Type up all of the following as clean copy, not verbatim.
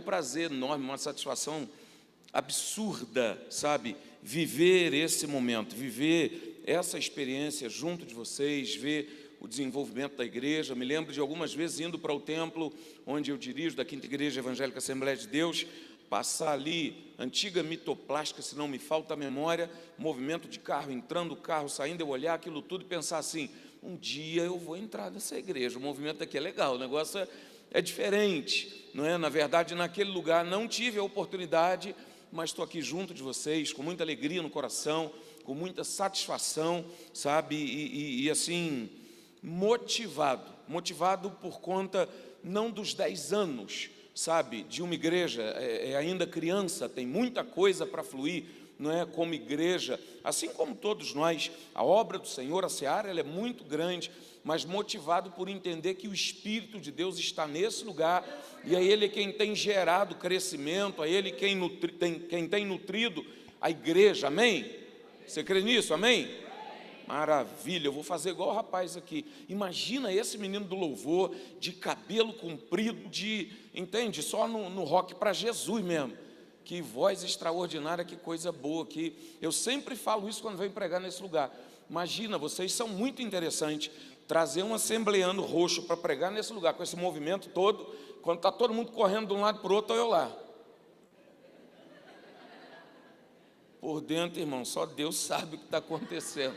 prazer enorme, uma satisfação absurda, sabe? Viver esse momento, viver essa experiência junto de vocês, ver o desenvolvimento da igreja. Me lembro de algumas vezes indo para o templo onde eu dirijo, da Quinta Igreja Evangélica Assembleia de Deus, passar ali, antiga mitoplástica, se não me falta a memória, movimento de carro, entrando o carro, saindo, eu olhar aquilo tudo e pensar assim, um dia eu vou entrar nessa igreja, o movimento aqui é legal, o negócio é diferente, não é? Na verdade, naquele lugar não tive a oportunidade, mas estou aqui junto de vocês, com muita alegria no coração, com muita satisfação, sabe, e assim, motivado por conta, não dos 10 anos, sabe, de uma igreja, ainda criança, tem muita coisa para fluir, não é, como igreja, assim como todos nós, a obra do Senhor, a seara, ela é muito grande, mas motivado por entender que o Espírito de Deus está nesse lugar, e é Ele quem tem gerado crescimento, é Ele quem tem nutrido a igreja, amém? Você crê nisso, amém? Maravilha, eu vou fazer igual o rapaz aqui. Imagina esse menino do louvor, de cabelo comprido, entende? Só no rock para Jesus mesmo. Que voz extraordinária, que coisa boa. Que eu sempre falo isso quando venho pregar nesse lugar. Imagina, vocês são muito interessantes. Trazer um assembleano roxo para pregar nesse lugar, com esse movimento todo, quando está todo mundo correndo de um lado para o outro, eu lá. Por dentro, irmão, só Deus sabe o que está acontecendo.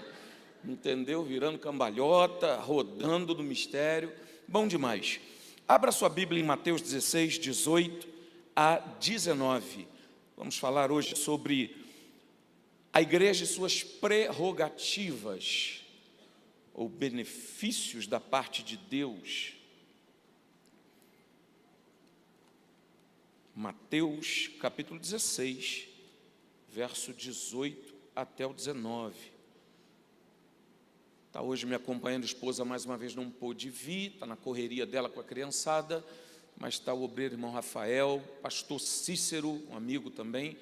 Entendeu? Virando cambalhota, rodando no mistério. Bom demais. Abra sua Bíblia em Mateus 16, 18 a 19. Vamos falar hoje sobre a igreja e suas prerrogativas, ou benefícios da parte de Deus. Mateus, capítulo 16, verso 18 até o 19. Está hoje me acompanhando, a esposa mais uma vez não pôde vir, está na correria dela com a criançada, mas está o obreiro irmão Rafael, pastor Cícero, um amigo também,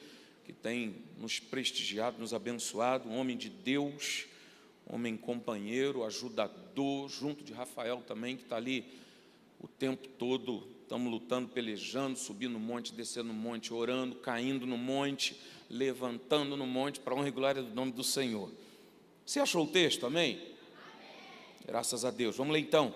que tem nos prestigiado, nos abençoado, um homem de Deus, homem companheiro, ajudador, junto de Rafael também, que está ali o tempo todo, estamos lutando, pelejando, subindo no monte, descendo no monte, orando, caindo no monte, levantando no monte, para a honra e glória do nome do Senhor. Você achou o texto, amém? Graças a Deus. Vamos ler então.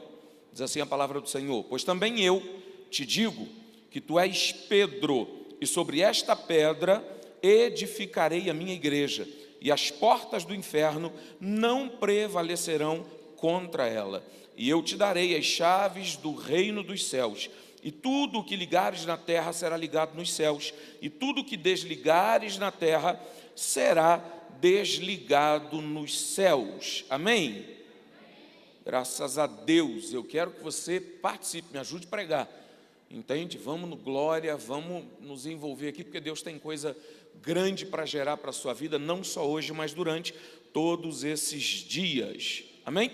Diz assim a palavra do Senhor: pois também eu te digo que tu és Pedro, e sobre esta pedra edificarei a minha igreja, e as portas do inferno não prevalecerão contra ela. E eu te darei as chaves do reino dos céus, e tudo o que ligares na terra será ligado nos céus, e tudo o que desligares na terra será desligado nos céus. Amém? Graças a Deus. Eu quero que você participe, me ajude a pregar, entende? Vamos no glória, vamos nos envolver aqui, porque Deus tem coisa grande para gerar para a sua vida, não só hoje, mas durante todos esses dias, amém?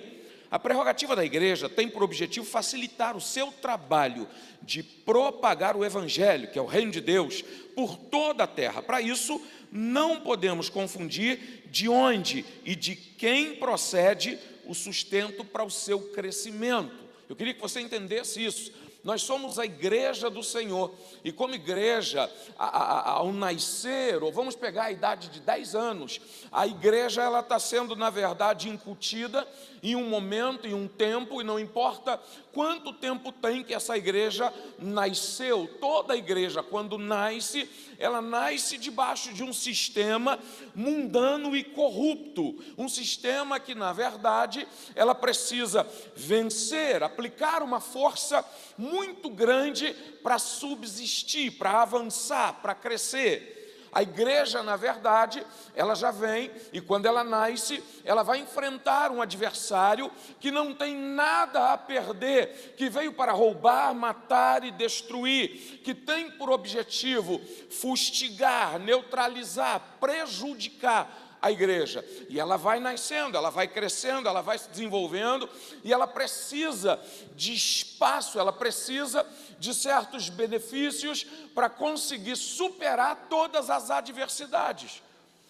A prerrogativa da igreja tem por objetivo facilitar o seu trabalho de propagar o evangelho, que é o reino de Deus, por toda a terra. Para isso, não podemos confundir de onde e de quem procede o sustento para o seu crescimento. Eu queria que você entendesse isso. Nós somos a igreja do Senhor, e como igreja, ao nascer, ou vamos pegar a idade de 10 anos, a igreja ela está sendo, na verdade, incutida em um momento, em um tempo, e não importa quanto tempo tem que essa igreja nasceu. Toda a igreja, quando nasce, ela nasce debaixo de um sistema mundano e corrupto, um sistema que, na verdade, ela precisa vencer, aplicar uma força muito grande para subsistir, para avançar, para crescer. A igreja, na verdade, ela já vem, e quando ela nasce, ela vai enfrentar um adversário que não tem nada a perder, que veio para roubar, matar e destruir, que tem por objetivo fustigar, neutralizar, prejudicar a igreja. E ela vai nascendo, ela vai crescendo, ela vai se desenvolvendo, e ela precisa de espaço, ela precisa de certos benefícios para conseguir superar todas as adversidades.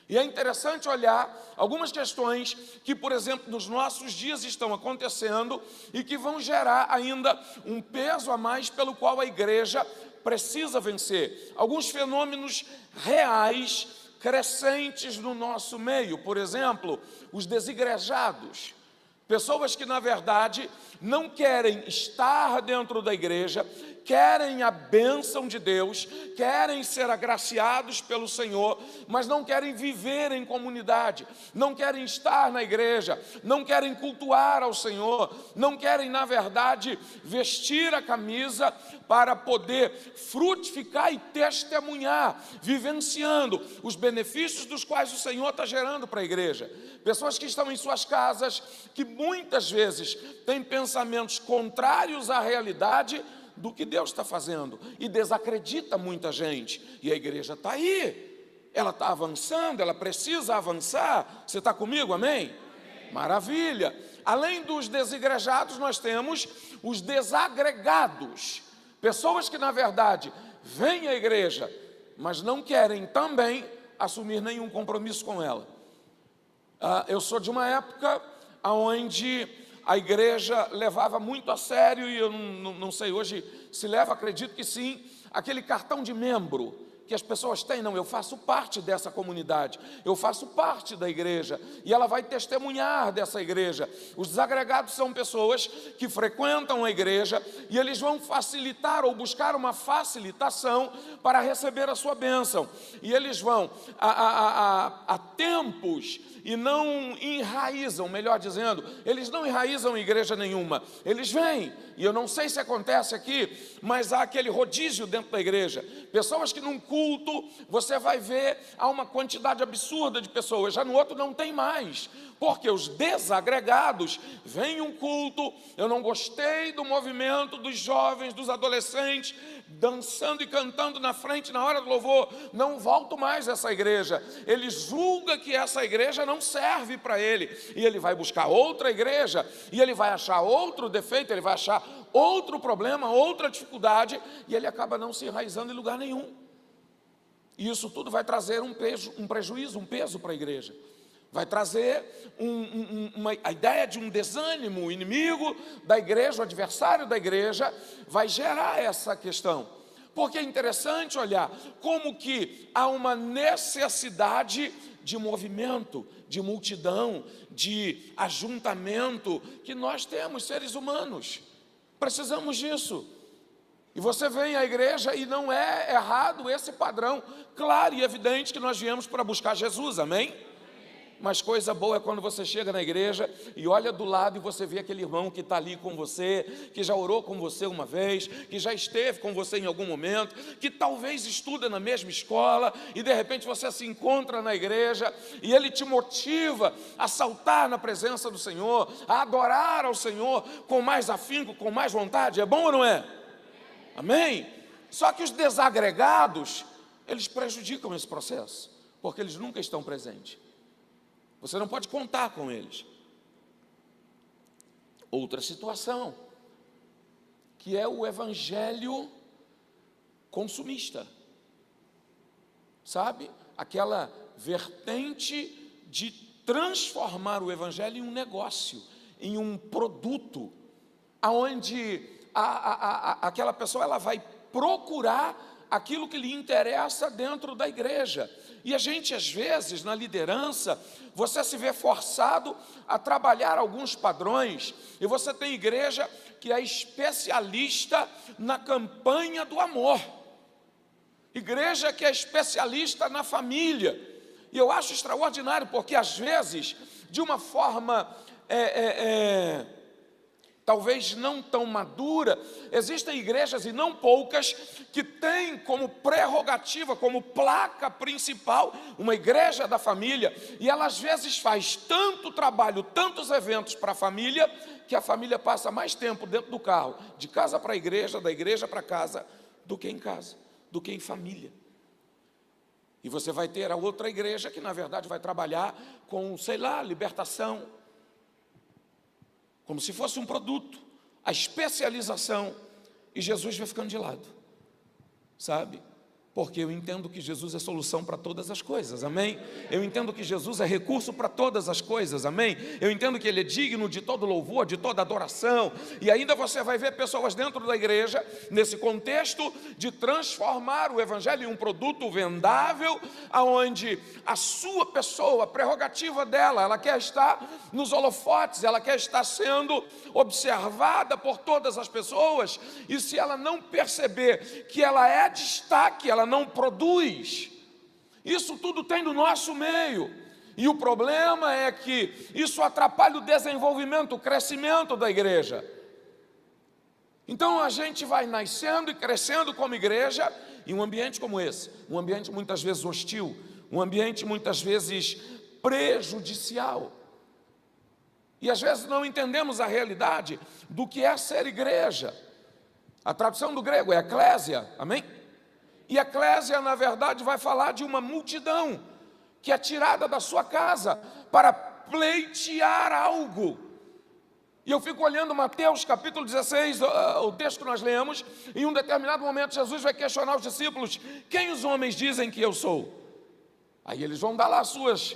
E é interessante olhar algumas questões que, por exemplo, nos nossos dias estão acontecendo e que vão gerar ainda um peso a mais pelo qual a igreja precisa vencer. Alguns fenômenos reais, crescentes no nosso meio. Por exemplo, os desigrejados. Pessoas que, na verdade, não querem estar dentro da igreja, querem a bênção de Deus, querem ser agraciados pelo Senhor, mas não querem viver em comunidade, não querem estar na igreja, não querem cultuar ao Senhor, não querem, na verdade, vestir a camisa para poder frutificar e testemunhar, vivenciando os benefícios dos quais o Senhor está gerando para a igreja. Pessoas que estão em suas casas, que muitas vezes têm pensamentos contrários à realidade do que Deus está fazendo, e desacredita muita gente, e a igreja está aí, ela está avançando, ela precisa avançar. Você está comigo, amém? Maravilha. Além dos desigrejados, nós temos os desagregados, pessoas que, na verdade, vêm à igreja, mas não querem também assumir nenhum compromisso com ela. Eu sou de uma época onde a igreja levava muito a sério, e eu não sei hoje se leva, acredito que sim, aquele cartão de membro que as pessoas têm. Não, eu faço parte dessa comunidade, eu faço parte da igreja, e ela vai testemunhar dessa igreja. Os desagregados são pessoas que frequentam a igreja, e eles vão facilitar ou buscar uma facilitação para receber a sua bênção, e eles vão a tempos, e não enraizam, melhor dizendo, eles não enraizam em igreja nenhuma, eles vêm, e eu não sei se acontece aqui, mas há aquele rodízio dentro da igreja, pessoas que num culto, você vai ver, há uma quantidade absurda de pessoas, já no outro não tem mais, porque os desagregados vêm um culto, eu não gostei do movimento dos jovens, dos adolescentes, dançando e cantando na frente na hora do louvor, não volto mais a essa igreja. Ele julga que essa igreja não serve para ele, e ele vai buscar outra igreja, e ele vai achar outro defeito, ele vai achar outro problema, outra dificuldade, e ele acaba não se enraizando em lugar nenhum. E isso tudo vai trazer um prejuízo, um peso para a igreja. Vai trazer a ideia de um desânimo. O inimigo da igreja, o adversário da igreja, vai gerar essa questão. Porque é interessante olhar como que há uma necessidade de movimento, de multidão, de ajuntamento, que nós temos, seres humanos. Precisamos disso. E você vem à igreja e não é errado esse padrão. Claro e evidente que nós viemos para buscar Jesus, amém? Mas coisa boa é quando você chega na igreja e olha do lado e você vê aquele irmão que está ali com você, que já orou com você uma vez, que já esteve com você em algum momento, que talvez estuda na mesma escola, e de repente você se encontra na igreja e ele te motiva a saltar na presença do Senhor, a adorar ao Senhor com mais afinco, com mais vontade. É bom ou não é? Amém? Só que os desagregados, eles prejudicam esse processo, porque eles nunca estão presentes. Você não pode contar com eles. Outra situação, que é o evangelho consumista. Sabe? Aquela vertente de transformar o evangelho em um negócio, em um produto, aonde aquela pessoa ela vai procurar aquilo que lhe interessa dentro da igreja. E a gente, às vezes, na liderança, você se vê forçado a trabalhar alguns padrões, e você tem igreja que é especialista na campanha do amor, igreja que é especialista na família, e eu acho extraordinário, porque às vezes, de uma forma talvez não tão madura, existem igrejas, e não poucas, que têm como prerrogativa, como placa principal, uma igreja da família, e ela às vezes faz tanto trabalho, tantos eventos para a família, que a família passa mais tempo dentro do carro, de casa para a igreja, da igreja para casa, do que em casa, do que em família. E você vai ter a outra igreja que na verdade vai trabalhar com, sei lá, libertação, como se fosse um produto, a especialização, e Jesus vai ficando de lado, sabe? Porque eu entendo que Jesus é solução para todas as coisas, amém? Eu entendo que Jesus é recurso para todas as coisas, amém? Eu entendo que Ele é digno de todo louvor, de toda adoração. E ainda você vai ver pessoas dentro da igreja, nesse contexto de transformar o Evangelho em um produto vendável, aonde a sua pessoa, a prerrogativa dela, ela quer estar nos holofotes, ela quer estar sendo observada por todas as pessoas, e se ela não perceber que ela é destaque, ela não produz. Isso tudo tem no nosso meio, e o problema é que isso atrapalha o desenvolvimento, o crescimento da igreja. Então a gente vai nascendo e crescendo como igreja em um ambiente como esse, um ambiente muitas vezes hostil, um ambiente muitas vezes prejudicial, e às vezes não entendemos a realidade do que é ser igreja. A tradução do grego é eclésia, amém? E eclésia, na verdade, vai falar de uma multidão que é tirada da sua casa para pleitear algo. E eu fico olhando Mateus capítulo 16, o texto que nós lemos, em um determinado momento Jesus vai questionar os discípulos: quem os homens dizem que eu sou? Aí eles vão dar lá as suas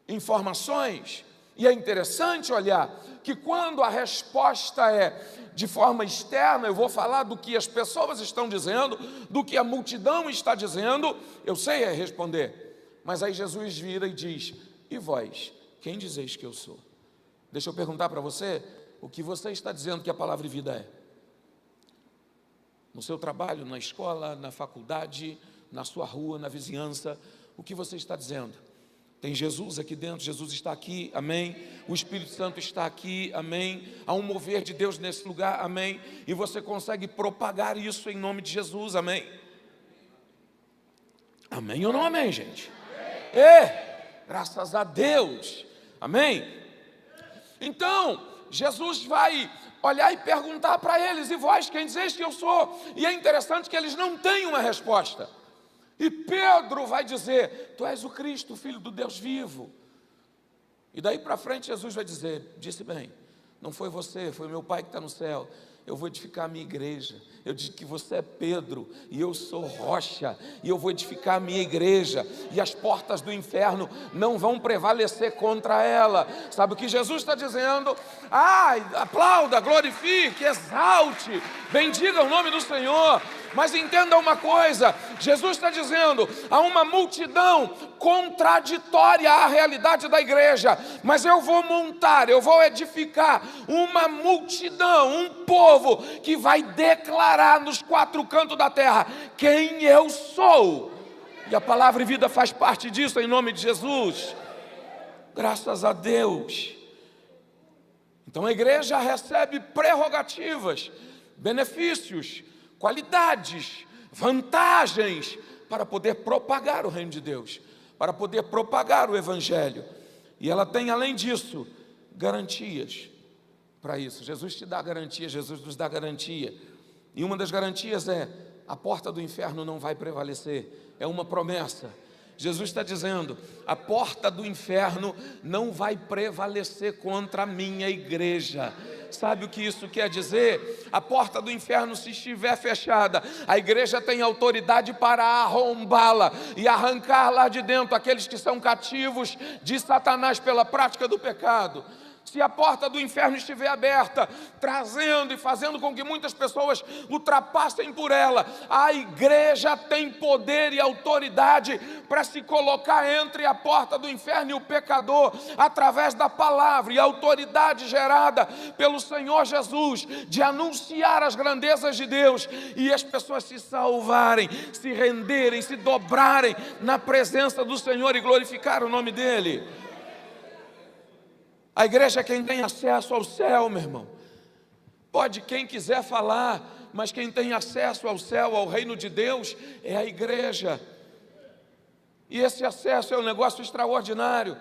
informações, e é interessante olhar que quando a resposta é de forma externa, eu vou falar do que as pessoas estão dizendo, do que a multidão está dizendo, eu sei responder. Mas aí Jesus vira e diz: e vós, quem dizeis que eu sou? Deixa eu perguntar para você, o que você está dizendo que a palavra e vida é? No seu trabalho, na escola, na faculdade, na sua rua, na vizinhança, o que você está dizendo? Tem Jesus aqui dentro, Jesus está aqui, amém? O Espírito Santo está aqui, amém? Há um mover de Deus nesse lugar, amém? E você consegue propagar isso em nome de Jesus, amém? Amém ou não amém, gente? Graças a Deus, amém? Então, Jesus vai olhar e perguntar para eles: e vós, quem dizeis que eu sou? E é interessante que eles não têm uma resposta. E Pedro vai dizer: tu és o Cristo, o Filho do Deus vivo. E daí para frente Jesus vai dizer: disse bem, não foi você, foi meu Pai que está no céu. Eu vou edificar a minha igreja. Eu disse que você é Pedro e eu sou rocha, e eu vou edificar a minha igreja, e as portas do inferno não vão prevalecer contra ela. Sabe o que Jesus está dizendo? Aplauda, glorifique, exalte, bendiga o nome do Senhor. Mas entenda uma coisa, Jesus está dizendo: há uma multidão contraditória à realidade da igreja, mas eu vou edificar uma multidão, um povo que vai declarar nos quatro cantos da terra quem eu sou. E a palavra e vida faz parte disso, em nome de Jesus. Graças a Deus. Então a igreja recebe prerrogativas, benefícios, qualidades, vantagens para poder propagar o reino de Deus, para poder propagar o Evangelho. E ela tem, além disso, garantias para isso. Jesus te dá garantia, Jesus nos dá garantia. E uma das garantias é: a porta do inferno não vai prevalecer. É uma promessa. Jesus está dizendo: a porta do inferno não vai prevalecer contra a minha igreja. Sabe o que isso quer dizer? A porta do inferno, se estiver fechada, a igreja tem autoridade para arrombá-la e arrancar lá de dentro aqueles que são cativos de Satanás pela prática do pecado. Se a porta do inferno estiver aberta, trazendo e fazendo com que muitas pessoas ultrapassem por ela, a igreja tem poder e autoridade para se colocar entre a porta do inferno e o pecador, através da palavra e autoridade gerada pelo Senhor Jesus, de anunciar as grandezas de Deus e as pessoas se salvarem, se renderem, se dobrarem na presença do Senhor e glorificar o nome dEle. A igreja é quem tem acesso ao céu, meu irmão. Pode quem quiser falar, mas quem tem acesso ao céu, ao reino de Deus, é a igreja. E esse acesso é um negócio extraordinário.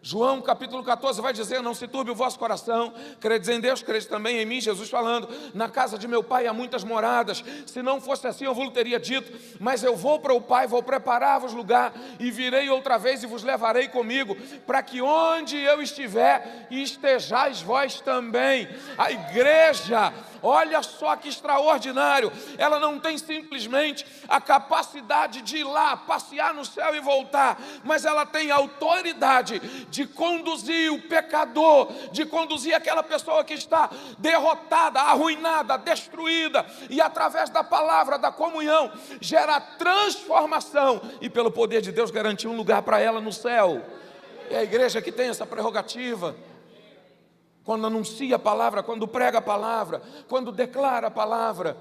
João capítulo 14 vai dizer: não se turbe o vosso coração, credes em Deus, credes também em mim. Jesus falando: na casa de meu pai há muitas moradas, se não fosse assim eu vos teria dito, mas eu vou para o Pai, vou preparar-vos lugar, e virei outra vez e vos levarei comigo, para que onde eu estiver, estejais vós também. A igreja Olha só que extraordinário. Ela não tem simplesmente a capacidade de ir lá, passear no céu e voltar, mas ela tem autoridade de conduzir o pecador, de conduzir aquela pessoa que está derrotada, arruinada, destruída, e através da palavra, da comunhão, gera transformação, e pelo poder de Deus garantir um lugar para ela no céu. É a igreja que tem essa prerrogativa. Quando anuncia a palavra, quando prega a palavra, quando declara a palavra.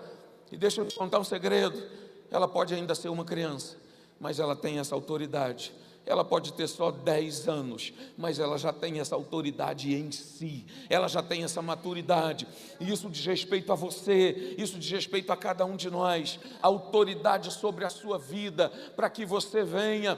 E deixa eu te contar um segredo: ela pode ainda ser uma criança, mas ela tem essa autoridade. Ela pode ter só 10 anos, mas ela já tem essa autoridade em si, ela já tem essa maturidade, e isso diz respeito a você, isso diz respeito a cada um de nós, autoridade sobre a sua vida, para que você venha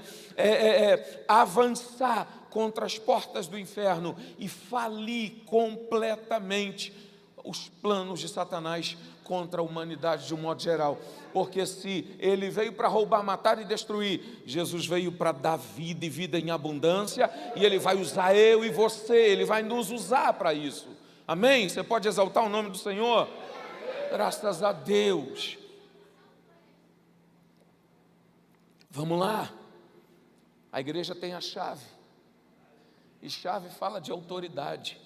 avançar contra as portas do inferno e falir completamente os planos de Satanás contra a humanidade de um modo geral. Porque se ele veio para roubar, matar e destruir, Jesus veio para dar vida e vida em abundância, e ele vai usar eu e você, ele vai nos usar para isso. Amém? Você pode exaltar o nome do Senhor? Graças a Deus. Vamos lá. A igreja tem a chave, e chave fala de autoridade.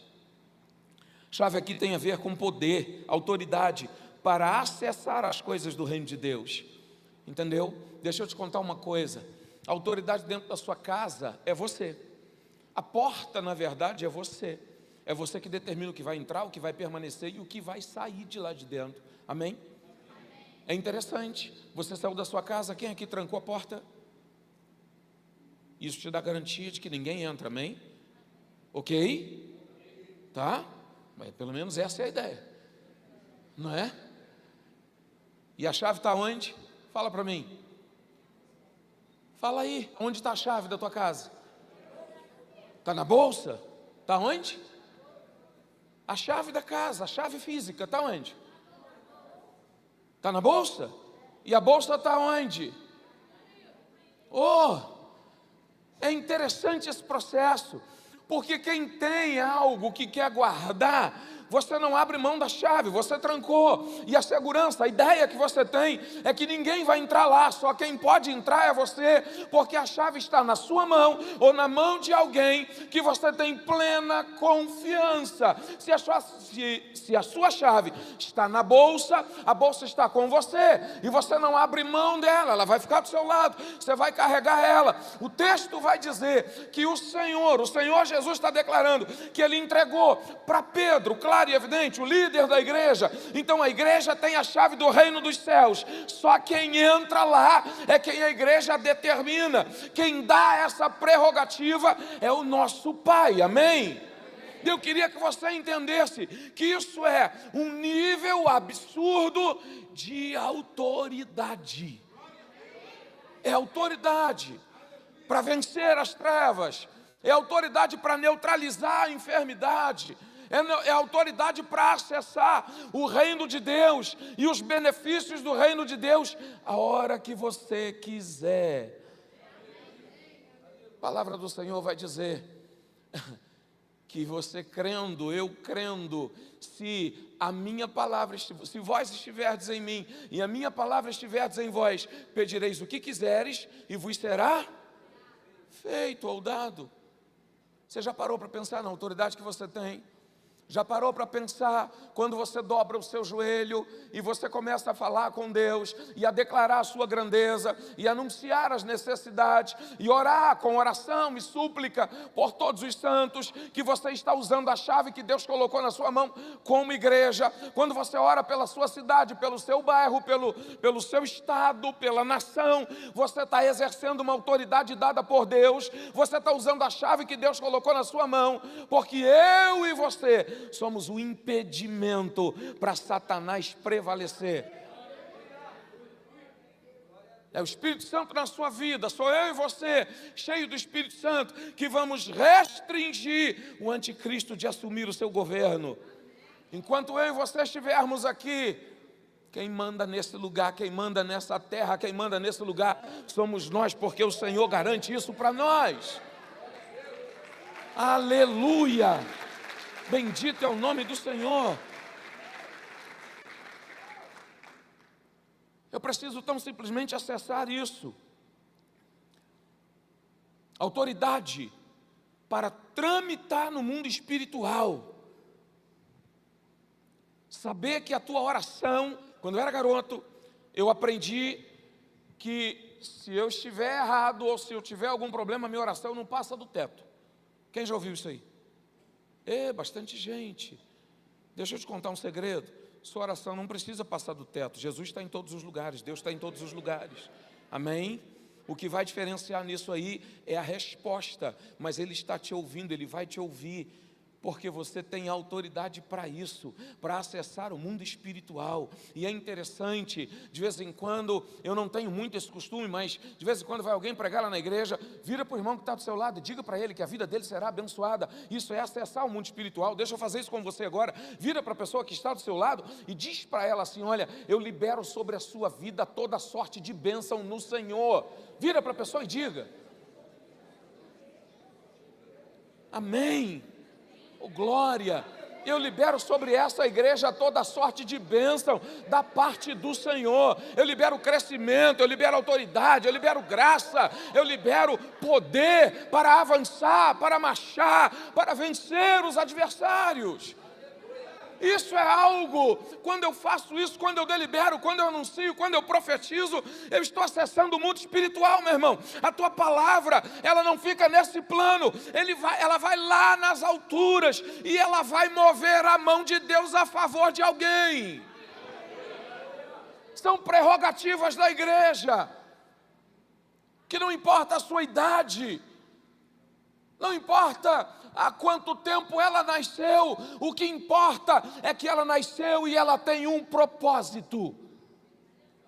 Chave aqui tem a ver com poder, autoridade, para acessar as coisas do reino de Deus. Entendeu? Deixa eu te contar uma coisa. A autoridade dentro da sua casa é você. A porta, na verdade, é você. É você que determina o que vai entrar, o que vai permanecer e o que vai sair de lá de dentro. Amém? É interessante. Você saiu da sua casa, quem aqui trancou a porta? Isso te dá garantia de que ninguém entra, amém? Ok? Tá? Mas pelo menos essa é a ideia, não é? E a chave está onde? Fala para mim. Fala aí, onde está a chave da tua casa? Está na bolsa? Está onde? A chave da casa, a chave física, está onde? Está na bolsa? E a bolsa está onde? Oh, é interessante esse processo, porque quem tem algo que quer guardar, você não abre mão da chave, você trancou. E a segurança, a ideia que você tem é que ninguém vai entrar lá, só quem pode entrar é você, porque a chave está na sua mão ou na mão de alguém que você tem plena confiança. Se a sua chave está na bolsa, a bolsa está com você e você não abre mão dela, ela vai ficar do seu lado, você vai carregar ela. O texto vai dizer que o Senhor Jesus está declarando que Ele entregou para Pedro, claro e evidente, o líder da igreja. Então a igreja tem a chave do reino dos céus, só quem entra lá é quem a igreja determina. Quem dá essa prerrogativa é o nosso Pai, amém? Eu queria que você entendesse que isso é um nível absurdo de autoridade. É autoridade para vencer as trevas, é autoridade para neutralizar a enfermidade, é autoridade para acessar o reino de Deus e os benefícios do reino de Deus a hora que você quiser. A palavra do Senhor vai dizer que você crendo, eu crendo, se a minha palavra, se vós estiverdes em mim e a minha palavra estiverdes em vós, pedireis o que quiseres e vos será feito ou dado. Você já parou para pensar na autoridade que você tem? Já parou para pensar quando você dobra o seu joelho e você começa a falar com Deus e a declarar a sua grandeza e anunciar as necessidades e orar com oração e súplica por todos os santos, que você está usando a chave que Deus colocou na sua mão como igreja? Quando você ora pela sua cidade, pelo seu bairro, pelo seu estado, pela nação, você está exercendo uma autoridade dada por Deus, você está usando a chave que Deus colocou na sua mão, porque eu e você somos o impedimento para Satanás prevalecer. É o Espírito Santo na sua vida, sou eu e você, cheio do Espírito Santo, que vamos restringir o anticristo de assumir o seu governo. Enquanto eu e você estivermos aqui, quem manda nesse lugar, quem manda nessa terra, quem manda nesse lugar, somos nós, porque o Senhor garante isso para nós. Aleluia! Bendito é o nome do Senhor. Eu preciso tão simplesmente acessar isso. Autoridade para tramitar no mundo espiritual. Saber que a tua oração, quando eu era garoto, eu aprendi que se eu estiver errado ou se eu tiver algum problema, a minha oração não passa do teto. Quem já ouviu isso aí? Bastante gente. Deixa eu te contar um segredo. Sua oração não precisa passar do teto. Jesus está em todos os lugares, Deus está em todos os lugares. Amém? O que vai diferenciar nisso aí é a resposta, mas Ele está te ouvindo, Ele vai te ouvir, porque você tem autoridade para isso, para acessar o mundo espiritual. E é interessante, de vez em quando, eu não tenho muito esse costume, mas de vez em quando vai alguém pregar lá na igreja, vira para o irmão que está do seu lado e diga para ele que a vida dele será abençoada. Isso é acessar o mundo espiritual. Deixa eu fazer isso com você agora. Vira para a pessoa que está do seu lado e diz para ela assim: olha, eu libero sobre a sua vida toda sorte de bênção no Senhor. Vira para a pessoa e diga. Amém. Oh, glória, eu libero sobre essa igreja toda sorte de bênção da parte do Senhor. Eu libero crescimento, eu libero autoridade, eu libero graça, eu libero poder para avançar, para marchar, para vencer os adversários. Isso é algo, quando eu faço isso, quando eu delibero, quando eu anuncio, quando eu profetizo, eu estou acessando o mundo espiritual, meu irmão. A tua palavra, ela não fica nesse plano, ela vai lá nas alturas e ela vai mover a mão de Deus a favor de alguém. São prerrogativas da igreja, que não importa a sua idade, não importa há quanto tempo ela nasceu, o que importa é que ela nasceu e ela tem um propósito.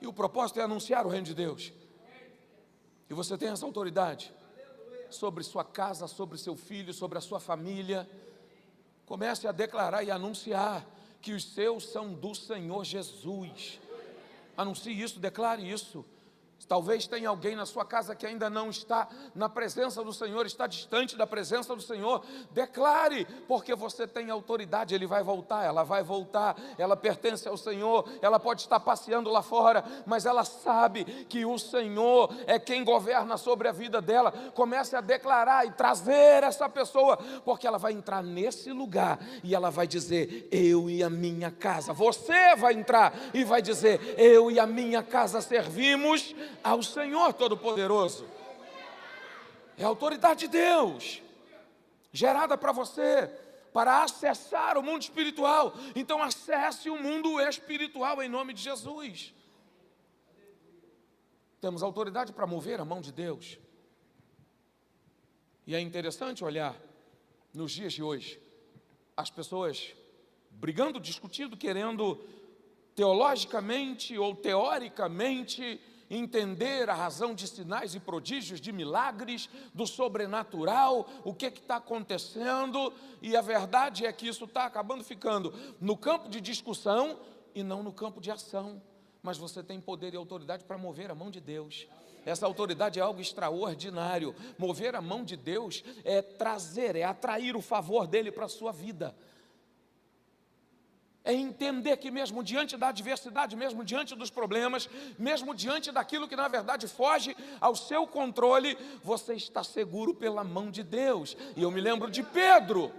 E o propósito é anunciar o reino de Deus. E você tem essa autoridade sobre sua casa, sobre seu filho, sobre a sua família. Comece a declarar e anunciar que os seus são do Senhor Jesus. Anuncie isso, declare isso. Talvez tenha alguém na sua casa que ainda não está na presença do Senhor, está distante da presença do Senhor. Declare, porque você tem autoridade. Ele vai voltar, ela vai voltar, ela pertence ao Senhor. Ela pode estar passeando lá fora, mas ela sabe que o Senhor é quem governa sobre a vida dela. Comece a declarar e trazer essa pessoa, porque ela vai entrar nesse lugar e ela vai dizer: eu e a minha casa. Você vai entrar e vai dizer: eu e a minha casa servimos ao Senhor Todo-Poderoso. É a autoridade de Deus gerada para você, para acessar o mundo espiritual. Então acesse o mundo espiritual em nome de Jesus. Temos autoridade para mover a mão de Deus. E é interessante olhar nos dias de hoje as pessoas brigando, discutindo, querendo teologicamente ou teoricamente entender a razão de sinais e prodígios, de milagres, do sobrenatural, o que está acontecendo. E a verdade é que isso está acabando ficando no campo de discussão e não no campo de ação. Mas você tem poder e autoridade para mover a mão de Deus. Essa autoridade é algo extraordinário. Mover a mão de Deus é trazer, é atrair o favor dele para a sua vida. É entender que mesmo diante da adversidade, mesmo diante dos problemas, mesmo diante daquilo que na verdade foge ao seu controle, você está seguro pela mão de Deus. E eu me lembro de Pedro,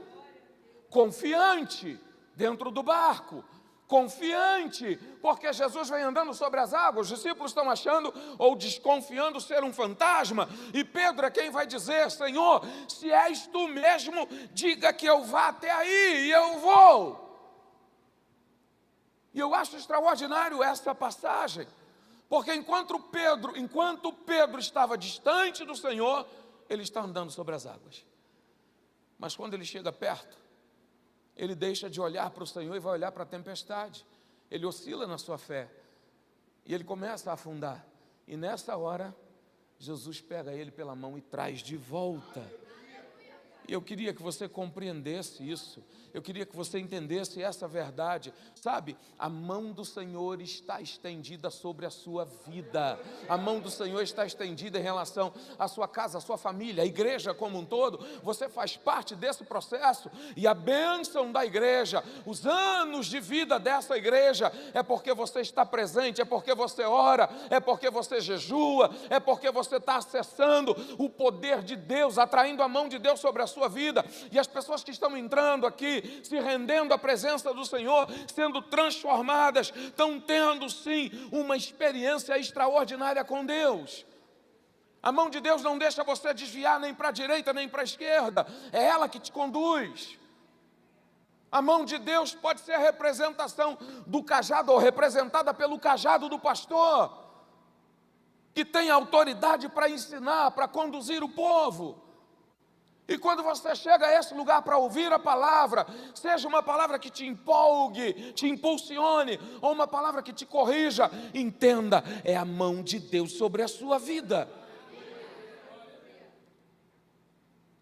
confiante, dentro do barco, confiante, porque Jesus vem andando sobre as águas, os discípulos estão achando ou desconfiando ser um fantasma, e Pedro é quem vai dizer: Senhor, se és tu mesmo, diga que eu vá até aí, e eu vou. E eu acho extraordinário essa passagem, porque enquanto Pedro estava distante do Senhor, ele está andando sobre as águas. Mas quando ele chega perto, ele deixa de olhar para o Senhor e vai olhar para a tempestade. Ele oscila na sua fé e ele começa a afundar. E nessa hora, Jesus pega ele pela mão e traz de volta. E eu queria que você compreendesse isso, eu queria que você entendesse essa verdade. Sabe, a mão do Senhor está estendida sobre a sua vida, a mão do Senhor está estendida em relação à sua casa, à sua família, à igreja como um todo. Você faz parte desse processo, e a bênção da igreja, os anos de vida dessa igreja, é porque você está presente, é porque você ora, é porque você jejua, é porque você está acessando o poder de Deus, atraindo a mão de Deus sobre a sua vida. E as pessoas que estão entrando aqui, se rendendo à presença do Senhor, sendo transformadas, estão tendo sim uma experiência extraordinária com Deus. A mão de Deus não deixa você desviar nem para a direita nem para a esquerda, é ela que te conduz. A mão de Deus pode ser a representação do cajado, ou representada pelo cajado do pastor, que tem autoridade para ensinar, para conduzir o povo. E quando você chega a esse lugar para ouvir a palavra, seja uma palavra que te empolgue, te impulsione, ou uma palavra que te corrija, entenda, é a mão de Deus sobre a sua vida.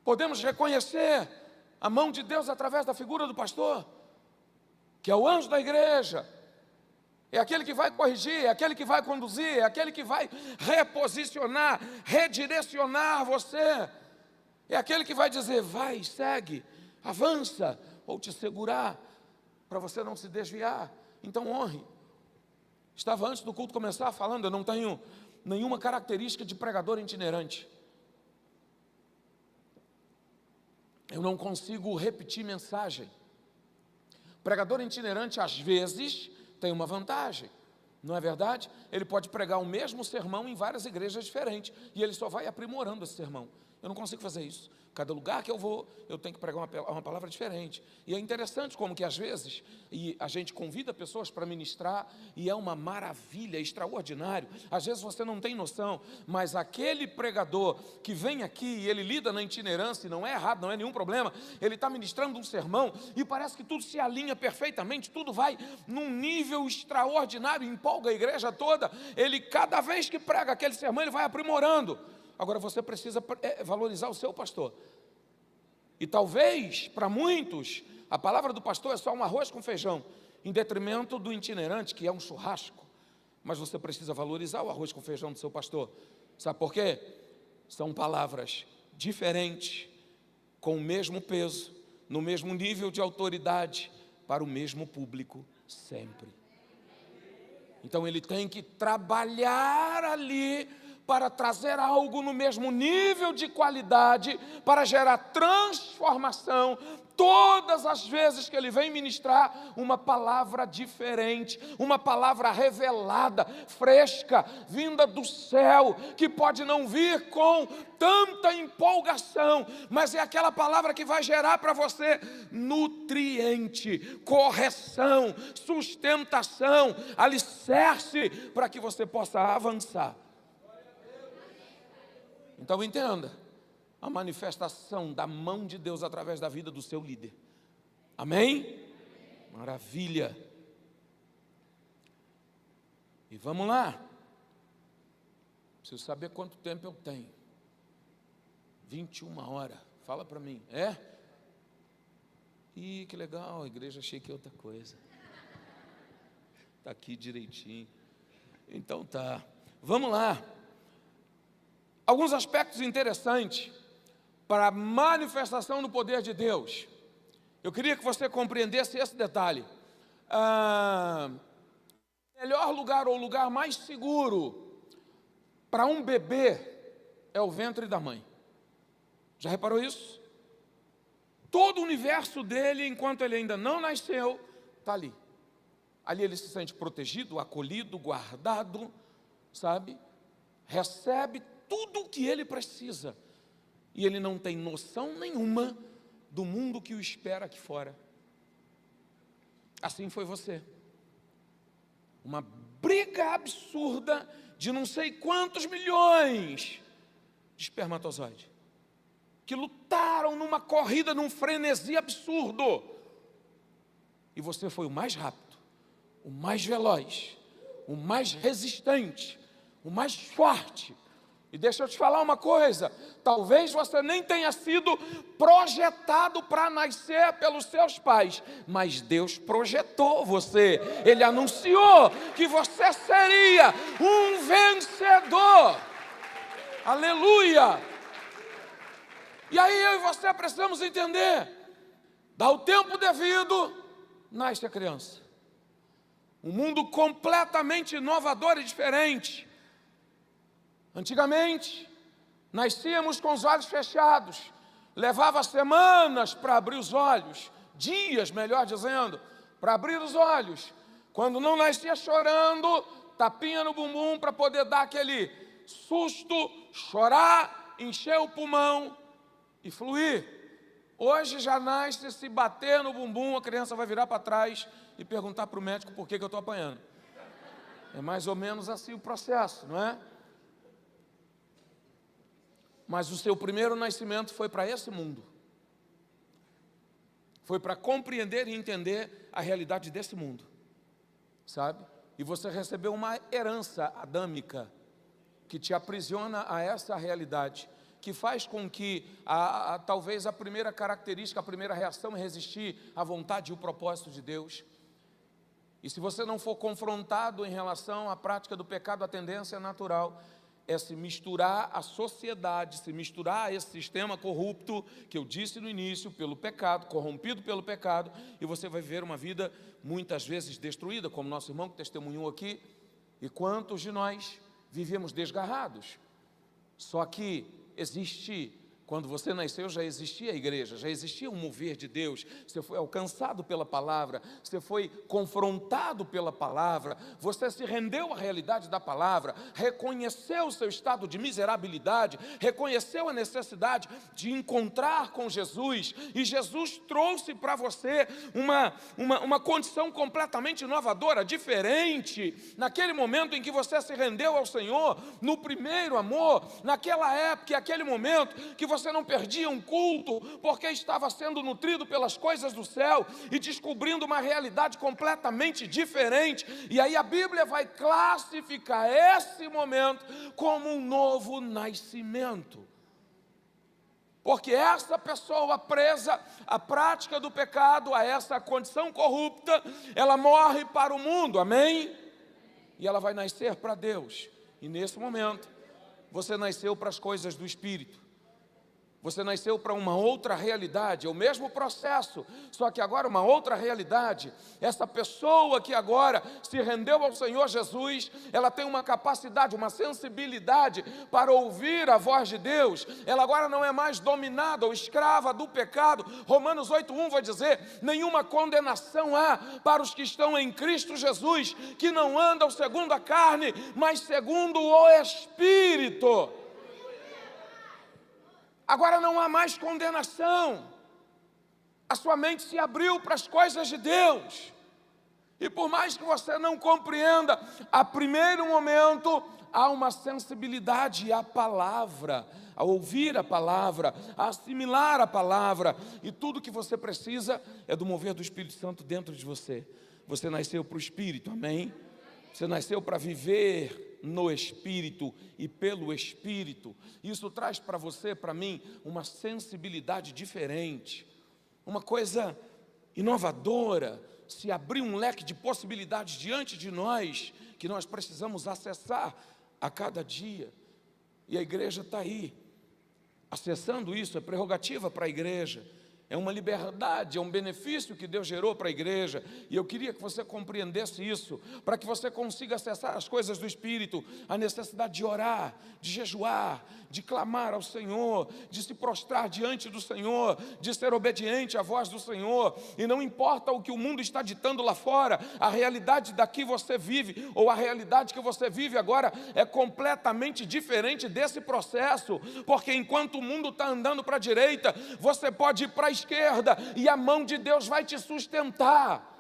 Podemos reconhecer a mão de Deus através da figura do pastor, que é o anjo da igreja, é aquele que vai corrigir, é aquele que vai conduzir, é aquele que vai reposicionar, redirecionar você. É aquele que vai dizer, vai, segue, avança, ou te segurar, para você não se desviar. Então honre. Estava antes do culto começar falando, eu não tenho nenhuma característica de pregador itinerante. Eu não consigo repetir mensagem. Pregador itinerante, às vezes, tem uma vantagem. Não é verdade? Ele pode pregar o mesmo sermão em várias igrejas diferentes, e ele só vai aprimorando esse sermão. Eu não consigo fazer isso. Cada lugar que eu vou, eu tenho que pregar uma palavra diferente. E é interessante como que às vezes a gente convida pessoas para ministrar, e é uma maravilha, extraordinário. Às vezes você não tem noção, mas aquele pregador que vem aqui e ele lida na itinerância, e não é errado, não é nenhum problema, ele está ministrando um sermão e parece que tudo se alinha perfeitamente, tudo vai num nível extraordinário, empolga a igreja toda. Ele, cada vez que prega aquele sermão, ele vai aprimorando. Agora você precisa valorizar o seu pastor. E talvez, para muitos, a palavra do pastor é só um arroz com feijão, em detrimento do itinerante, que é um churrasco. Mas você precisa valorizar o arroz com feijão do seu pastor. Sabe por quê? São palavras diferentes, com o mesmo peso, no mesmo nível de autoridade, para o mesmo público, sempre. Então ele tem que trabalhar ali, para trazer algo no mesmo nível de qualidade, para gerar transformação, todas as vezes que ele vem ministrar uma palavra diferente, uma palavra revelada, fresca, vinda do céu, que pode não vir com tanta empolgação, mas é aquela palavra que vai gerar para você nutriente, correção, sustentação, alicerce, para que você possa avançar. Então entenda, a manifestação da mão de Deus através da vida do seu líder. Amém? Maravilha. E vamos lá. Preciso saber quanto tempo eu tenho. 21 horas. Fala para mim. É? Ih, que legal, a igreja, achei que é outra coisa. Está aqui direitinho. Então tá. Vamos lá. Alguns aspectos interessantes para a manifestação do poder de Deus. Eu queria que você compreendesse esse detalhe. Melhor lugar ou lugar mais seguro para um bebê é o ventre da mãe. Já reparou isso? Todo o universo dele, enquanto ele ainda não nasceu, está ali. Ali ele se sente protegido, acolhido, guardado, sabe? Recebe tudo o que ele precisa. E ele não tem noção nenhuma do mundo que o espera aqui fora. Assim foi você. Uma briga absurda de não sei quantos milhões de espermatozoides, que lutaram numa corrida, num frenesi absurdo. E você foi o mais rápido, o mais veloz, o mais resistente, o mais forte, E deixa eu te falar uma coisa, talvez você nem tenha sido projetado para nascer pelos seus pais, mas Deus projetou você, Ele anunciou que você seria um vencedor, aleluia! E aí eu e você precisamos entender, dá o tempo devido, nasce a criança, um mundo completamente inovador e diferente. Antigamente, nascíamos com os olhos fechados, levava semanas para abrir os olhos, dias, melhor dizendo, para abrir os olhos. Quando não nascia chorando, tapinha no bumbum para poder dar aquele susto, chorar, encher o pulmão e fluir. Hoje já nasce, se bater no bumbum, a criança vai virar para trás e perguntar para o médico por que eu estou apanhando. É mais ou menos assim o processo, não é? Mas o seu primeiro nascimento foi para esse mundo. Foi para compreender e entender a realidade desse mundo, sabe? E você recebeu uma herança adâmica que te aprisiona a essa realidade, que faz com que talvez a primeira característica, a primeira reação é resistir à vontade e o propósito de Deus. E se você não for confrontado em relação à prática do pecado, a tendência natural é se misturar à sociedade, se misturar a esse sistema corrupto, que eu disse no início, pelo pecado, corrompido pelo pecado, e você vai viver uma vida muitas vezes destruída, como nosso irmão que testemunhou aqui. E quantos de nós vivemos desgarrados? Só que existe, quando você nasceu já existia a igreja, já existia um mover de Deus, você foi alcançado pela palavra, você foi confrontado pela palavra, você se rendeu à realidade da palavra, reconheceu o seu estado de miserabilidade, reconheceu a necessidade de encontrar com Jesus, e Jesus trouxe para você uma condição completamente inovadora, diferente, naquele momento em que você se rendeu ao Senhor, no primeiro amor, naquela época, aquele momento que você não perdia um culto, porque estava sendo nutrido pelas coisas do céu e descobrindo uma realidade completamente diferente. E aí a Bíblia vai classificar esse momento como um novo nascimento. Porque essa pessoa presa à prática do pecado, a essa condição corrupta, ela morre para o mundo, amém? E ela vai nascer para Deus. E nesse momento, você nasceu para as coisas do Espírito. Você nasceu para uma outra realidade, é o mesmo processo, só que agora uma outra realidade. Essa pessoa que agora se rendeu ao Senhor Jesus, ela tem uma capacidade, uma sensibilidade para ouvir a voz de Deus. Ela agora não é mais dominada ou escrava do pecado. Romanos 8:1 vai dizer: nenhuma condenação há para os que estão em Cristo Jesus, que não andam segundo a carne, mas segundo o Espírito. Agora não há mais condenação, a sua mente se abriu para as coisas de Deus, e por mais que você não compreenda, a primeiro momento, há uma sensibilidade à palavra, a ouvir a palavra, a assimilar a palavra, e tudo que você precisa é do mover do Espírito Santo dentro de você. Você nasceu para o Espírito, amém? Você nasceu para viver no Espírito e pelo Espírito. Isso traz para você, para mim, uma sensibilidade diferente, uma coisa inovadora. Se abrir um leque de possibilidades diante de nós, que nós precisamos acessar a cada dia. E a igreja está aí, acessando isso, é prerrogativa para a igreja. É uma liberdade, é um benefício que Deus gerou para a igreja. E eu queria que você compreendesse isso, para que você consiga acessar as coisas do Espírito, a necessidade de orar, de jejuar, de clamar ao Senhor, de se prostrar diante do Senhor, de ser obediente à voz do Senhor. E não importa o que o mundo está ditando lá fora, a realidade daqui você vive, ou a realidade que você vive agora é completamente diferente desse processo, porque enquanto o mundo está andando para a direita, você pode ir para a esquerda, e a mão de Deus vai te sustentar.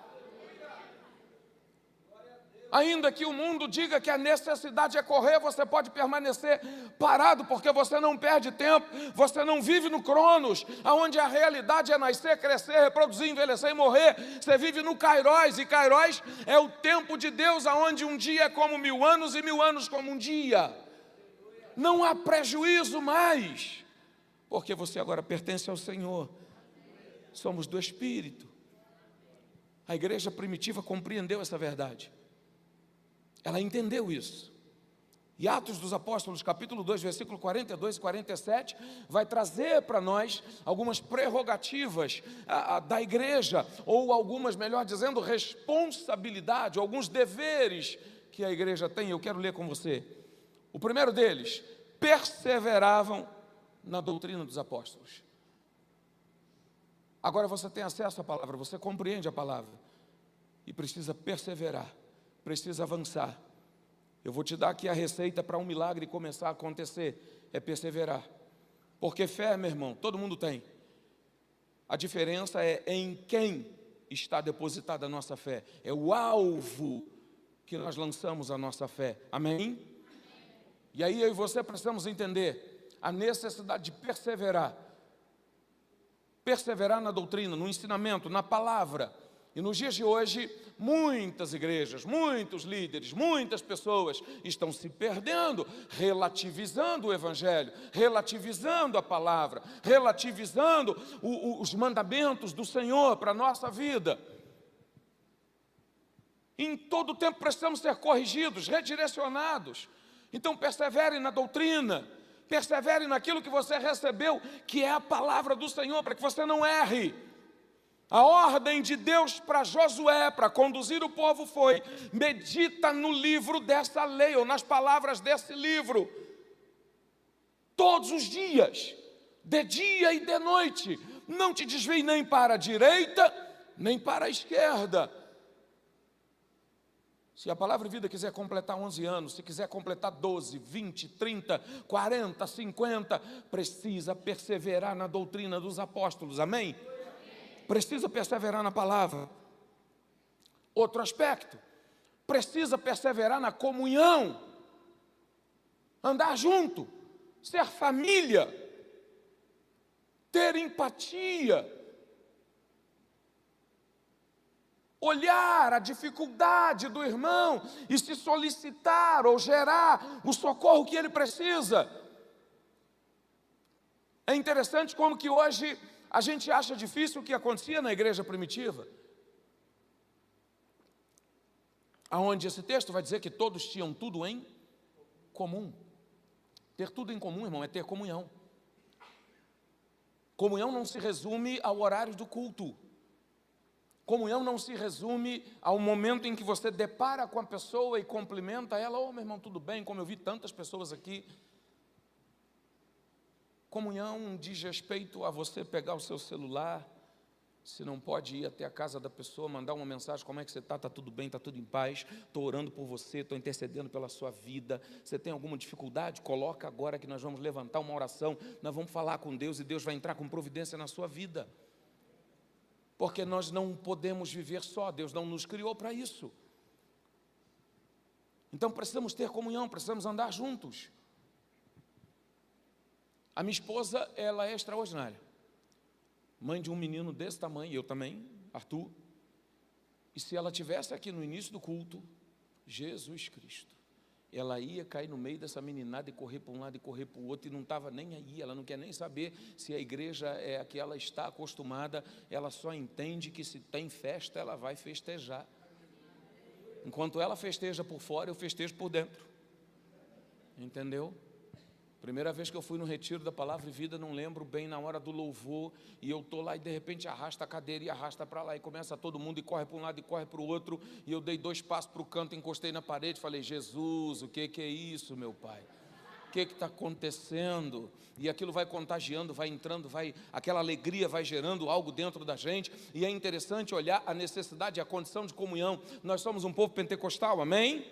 Ainda que o mundo diga que a necessidade é correr, você pode permanecer parado, porque você não perde tempo, você não vive no Cronos, onde a realidade é nascer, crescer, reproduzir, envelhecer e morrer. Você vive no Kairos, e Kairos é o tempo de Deus, onde um dia é como 1000 anos e 1000 anos como um dia. não há prejuízo mais, porque você agora pertence ao Senhor. Somos do Espírito. A igreja primitiva compreendeu essa verdade. Ela entendeu isso. E Atos dos Apóstolos, capítulo 2, versículo 42 e 47, vai trazer para nós algumas prerrogativas da igreja, ou algumas, melhor dizendo, responsabilidades, alguns deveres que a igreja tem. Eu quero ler com você. O primeiro deles: perseveravam na doutrina dos apóstolos. Agora você tem acesso à palavra, você compreende a palavra, e precisa perseverar, precisa avançar. Eu vou te dar aqui a receita para um milagre começar a acontecer, é perseverar. Porque fé, meu irmão, todo mundo tem. A diferença é em quem está depositada a nossa fé. É o alvo que nós lançamos a nossa fé. Amém? E aí eu e você precisamos entender a necessidade de perseverar. Perseverar na doutrina, no ensinamento, na palavra. E nos dias de hoje, muitas igrejas, muitos líderes, muitas pessoas estão se perdendo, relativizando o Evangelho, relativizando a palavra, relativizando os mandamentos do Senhor para a nossa vida. Em todo tempo precisamos ser corrigidos, redirecionados. Então persevere na doutrina, persevere naquilo que você recebeu, que é a palavra do Senhor, para que você não erre. A ordem de Deus para Josué, para conduzir o povo, foi: medita no livro dessa lei, ou nas palavras desse livro, todos os dias, de dia e de noite. Não te desvie nem para a direita, nem para a esquerda. Se a Palavra Vida quiser completar 11 anos, se quiser completar 12, 20, 30, 40, 50, precisa perseverar na doutrina dos apóstolos, amém? Precisa perseverar na palavra. Outro aspecto, precisa perseverar na comunhão, andar junto, ser família, ter empatia, olhar a dificuldade do irmão e se solicitar ou gerar o socorro que ele precisa. É interessante como que hoje a gente acha difícil o que acontecia na igreja primitiva, aonde esse texto vai dizer que todos tinham tudo em comum. Ter tudo em comum, irmão, é ter comunhão. Comunhão não se resume ao horário do culto. Comunhão não se resume ao momento em que você depara com a pessoa e cumprimenta ela: ô, meu irmão, tudo bem? Como eu vi tantas pessoas aqui. Comunhão diz respeito a você pegar o seu celular, se não pode ir até a casa da pessoa, mandar uma mensagem: como é que você está? Está tudo bem? Está tudo em paz? Estou orando por você, estou intercedendo pela sua vida. Você tem alguma dificuldade? Coloca agora que nós vamos levantar uma oração, nós vamos falar com Deus e Deus vai entrar com providência na sua vida. Porque nós não podemos viver só, Deus não nos criou para isso. Então precisamos ter comunhão, precisamos andar juntos. A minha esposa, ela é extraordinária. Mãe de um menino desse tamanho, eu também, Arthur. E se ela estivesse aqui no início do culto, Jesus Cristo, ela ia cair no meio dessa meninada e correr para um lado e correr para o outro, e não estava nem aí. Ela não quer nem saber se a igreja é a que ela está acostumada. Ela só entende que se tem festa, ela vai festejar. Enquanto ela festeja por fora, eu festejo por dentro. Entendeu? Primeira vez que eu fui no retiro da Palavra e Vida, não lembro bem, na hora do louvor, e eu estou lá e de repente arrasta a cadeira e arrasta para lá, e começa todo mundo e corre para um lado e corre para o outro, e eu dei 2 passos para o canto, encostei na parede, falei: Jesus, o que é isso, meu Pai? O que está acontecendo? E aquilo vai contagiando, vai entrando, aquela alegria vai gerando algo dentro da gente, e é interessante olhar a necessidade, a condição de comunhão. Nós somos um povo pentecostal, amém?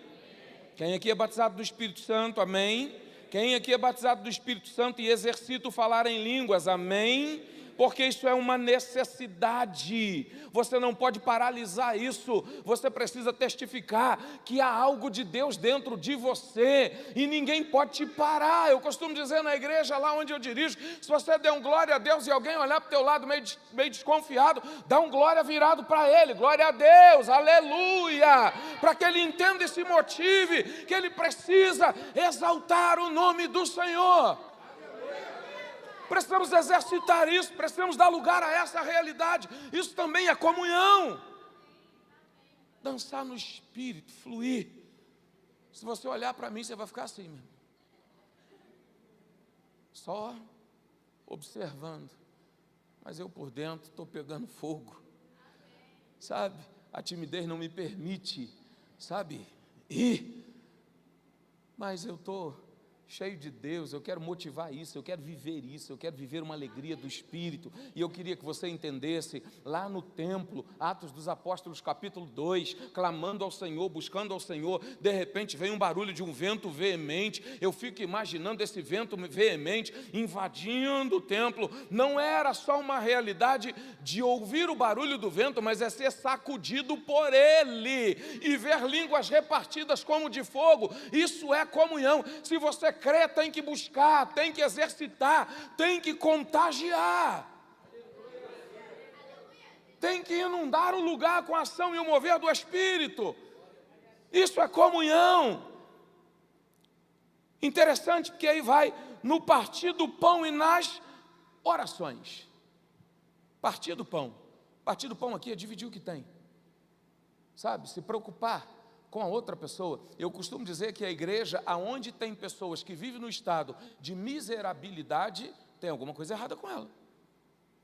Quem aqui é batizado do Espírito Santo, amém? Quem aqui é batizado do Espírito Santo e exercita o falar em línguas, amém? porque isso é uma necessidade. Você não pode paralisar isso. Você precisa testificar que há algo de Deus dentro de você e ninguém pode te parar. Eu costumo dizer na igreja lá onde eu dirijo, se você der um glória a Deus e alguém olhar para o teu lado meio desconfiado, dá um glória virado para ele, glória a Deus, aleluia, para que ele entenda e se motive, que ele precisa exaltar o nome do Senhor. Precisamos exercitar isso, precisamos dar lugar a essa realidade. Isso também é comunhão. Dançar no Espírito, fluir. Se você olhar para mim, você vai ficar assim mesmo. Só observando. Mas eu por dentro estou pegando fogo. Sabe? A timidez não me permite, sabe, ir. Mas eu estou cheio de Deus, eu quero motivar isso, eu quero viver isso, eu quero viver uma alegria do Espírito. E eu queria que você entendesse, lá no templo, Atos dos Apóstolos capítulo 2, clamando ao Senhor, buscando ao Senhor, de repente vem um barulho de um vento veemente. Eu fico imaginando esse vento veemente invadindo o templo. Não era só uma realidade de ouvir o barulho do vento, mas é ser sacudido por ele e ver línguas repartidas como de fogo. Isso é comunhão. Se você crê, tem que buscar, tem que exercitar, tem que contagiar, tem que inundar o lugar com a ação e o mover do Espírito. Isso é comunhão. Interessante, porque aí vai no partir do pão e nas orações. Partir do pão. Partir do pão aqui é dividir o que tem, sabe, se preocupar com a outra pessoa. Eu costumo dizer que a igreja, aonde tem pessoas que vivem no estado de miserabilidade, tem alguma coisa errada com ela.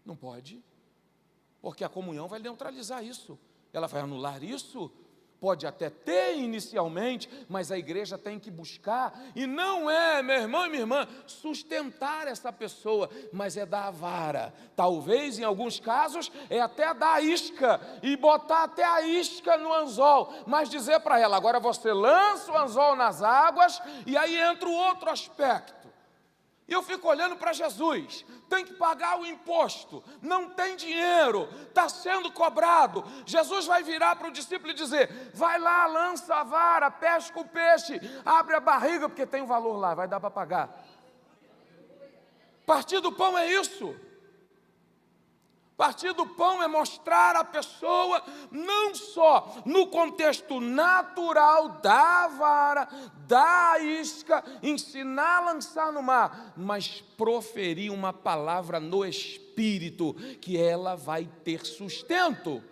Não pode, porque a comunhão vai neutralizar isso, ela vai anular isso. Pode até ter inicialmente, mas a igreja tem que buscar, e não é, meu irmão e minha irmã, sustentar essa pessoa, mas é dar a vara. Talvez, em alguns casos, é até dar a isca, e botar até a isca no anzol, mas dizer para ela, agora você lança o anzol nas águas, e aí entra o outro aspecto. E eu fico olhando para Jesus, tem que pagar o imposto, não tem dinheiro, está sendo cobrado. Jesus vai virar para o discípulo e dizer, vai lá, lança a vara, pesca o peixe, abre a barriga, porque tem um valor lá, vai dar para pagar. Partir do pão é isso. Partir do pão é mostrar a pessoa, não só no contexto natural da vara, da isca, ensinar a lançar no mar, mas proferir uma palavra no Espírito, que ela vai ter sustento.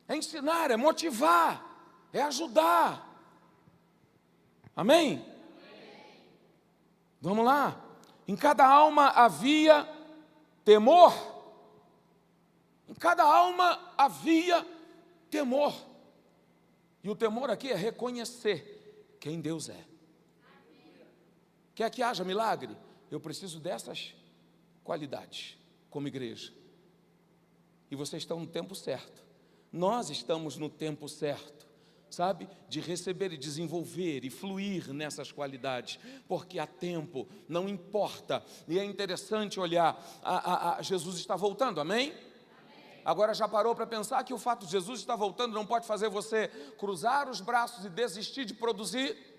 É ensinar, é motivar, é ajudar. Amém? Vamos lá. Em cada alma havia temor. Em cada alma havia temor. E o temor aqui é reconhecer quem Deus é. Quer que haja milagre? Eu preciso dessas qualidades como igreja. E vocês estão no tempo certo. Nós estamos no tempo certo, sabe? De receber e desenvolver e fluir nessas qualidades, porque há tempo, não importa. E é interessante olhar, Jesus está voltando, amém? Agora já parou para pensar que o fato de Jesus estar voltando não pode fazer você cruzar os braços e desistir de produzir?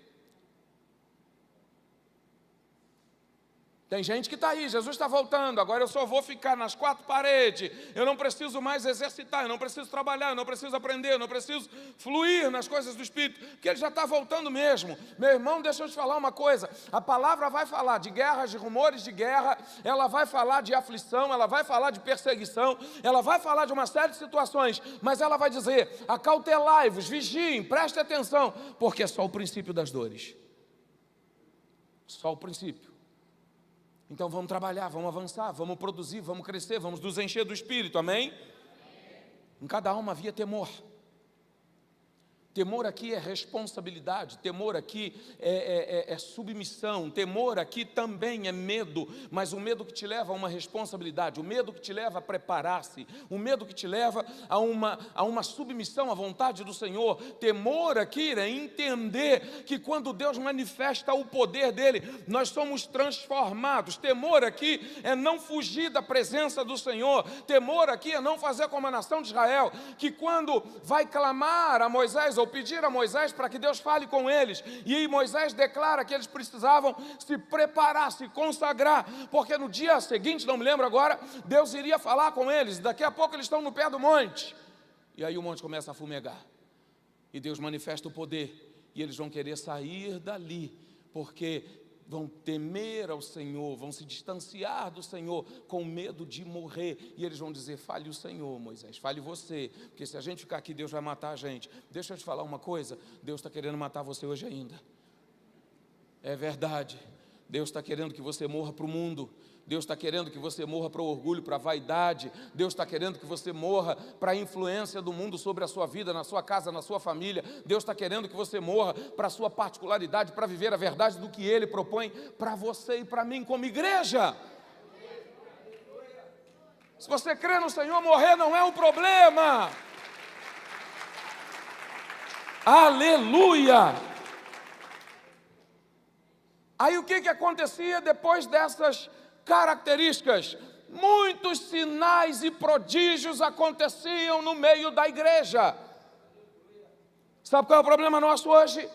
Tem gente que está aí, Jesus está voltando, agora eu só vou ficar nas quatro paredes, eu não preciso mais exercitar, eu não preciso trabalhar, eu não preciso aprender, eu não preciso fluir nas coisas do Espírito, porque Ele já está voltando mesmo. Meu irmão, deixa eu te falar uma coisa, a palavra vai falar de guerras, de rumores de guerra, ela vai falar de aflição, ela vai falar de perseguição, ela vai falar de uma série de situações, mas ela vai dizer, acautelai-vos, vigiem, prestem atenção, porque é só o princípio das dores, só o princípio. Então vamos trabalhar, vamos avançar, vamos produzir, vamos crescer, vamos nos encher do Espírito, amém? Em cada alma havia temor. Temor aqui é responsabilidade, temor aqui é submissão, temor aqui também é medo, mas o medo que te leva a uma responsabilidade, o medo que te leva a preparar-se, o medo que te leva a uma submissão à vontade do Senhor. Temor aqui é entender que quando Deus manifesta o poder dEle, nós somos transformados. Temor aqui é não fugir da presença do Senhor. Temor aqui é não fazer como a nação de Israel, que quando vai clamar a Moisés, ou pedir a Moisés para que Deus fale com eles, e aí Moisés declara que eles precisavam se preparar, se consagrar, porque no dia seguinte, não me lembro agora, Deus iria falar com eles. Daqui a pouco eles estão no pé do monte, e aí o monte começa a fumegar, e Deus manifesta o poder, e eles vão querer sair dali, porque vão temer ao Senhor, vão se distanciar do Senhor com medo de morrer, e eles vão dizer: fale o Senhor, Moisés, fale você, porque se a gente ficar aqui, Deus vai matar a gente. Deixa eu te falar uma coisa, Deus está querendo matar você hoje ainda, é verdade. Deus está querendo que você morra para o mundo, Deus está querendo que você morra para o orgulho, para a vaidade, Deus está querendo que você morra para a influência do mundo sobre a sua vida, na sua casa, na sua família. Deus está querendo que você morra para a sua particularidade, para viver a verdade do que Ele propõe para você e para mim como igreja. Se você crê no Senhor, morrer não é um problema. Aleluia! Aí o que acontecia depois dessas características? Muitos sinais e prodígios aconteciam no meio da igreja. Sabe qual é o problema nosso hoje?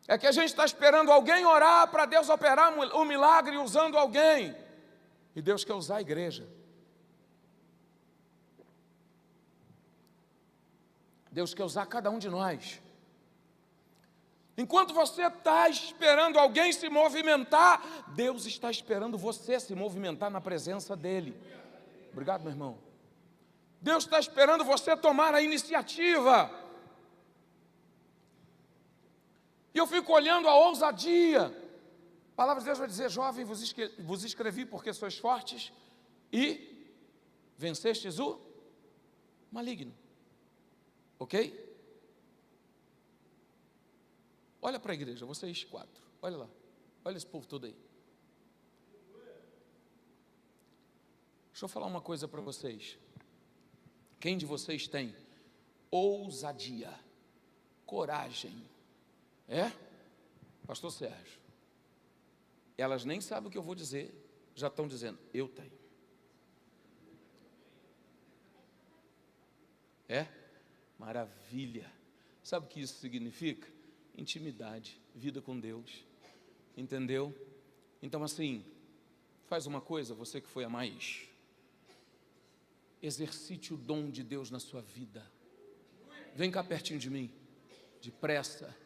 É que a gente está esperando alguém orar para Deus operar um milagre usando alguém, e Deus quer usar a igreja. Deus quer usar cada um de nós. Enquanto você está esperando alguém se movimentar, Deus está esperando você se movimentar na presença dEle. Obrigado, meu irmão. Deus está esperando você tomar a iniciativa. E eu fico olhando a ousadia. A palavra de Deus vai dizer: jovem, vos escrevi porque sois fortes e vencestes o maligno. Ok? Olha para a igreja, vocês 4, olha lá, olha esse povo todo aí. Deixa eu falar uma coisa para vocês. Quem de vocês tem ousadia, coragem? Pastor Sérgio, elas nem sabem o que eu vou dizer, já estão dizendo: eu tenho. Maravilha. Sabe o que isso significa? Intimidade, vida com Deus, entendeu? Então assim, faz uma coisa, você que foi a mais, exercite o dom de Deus na sua vida. Vem cá pertinho de mim, depressa.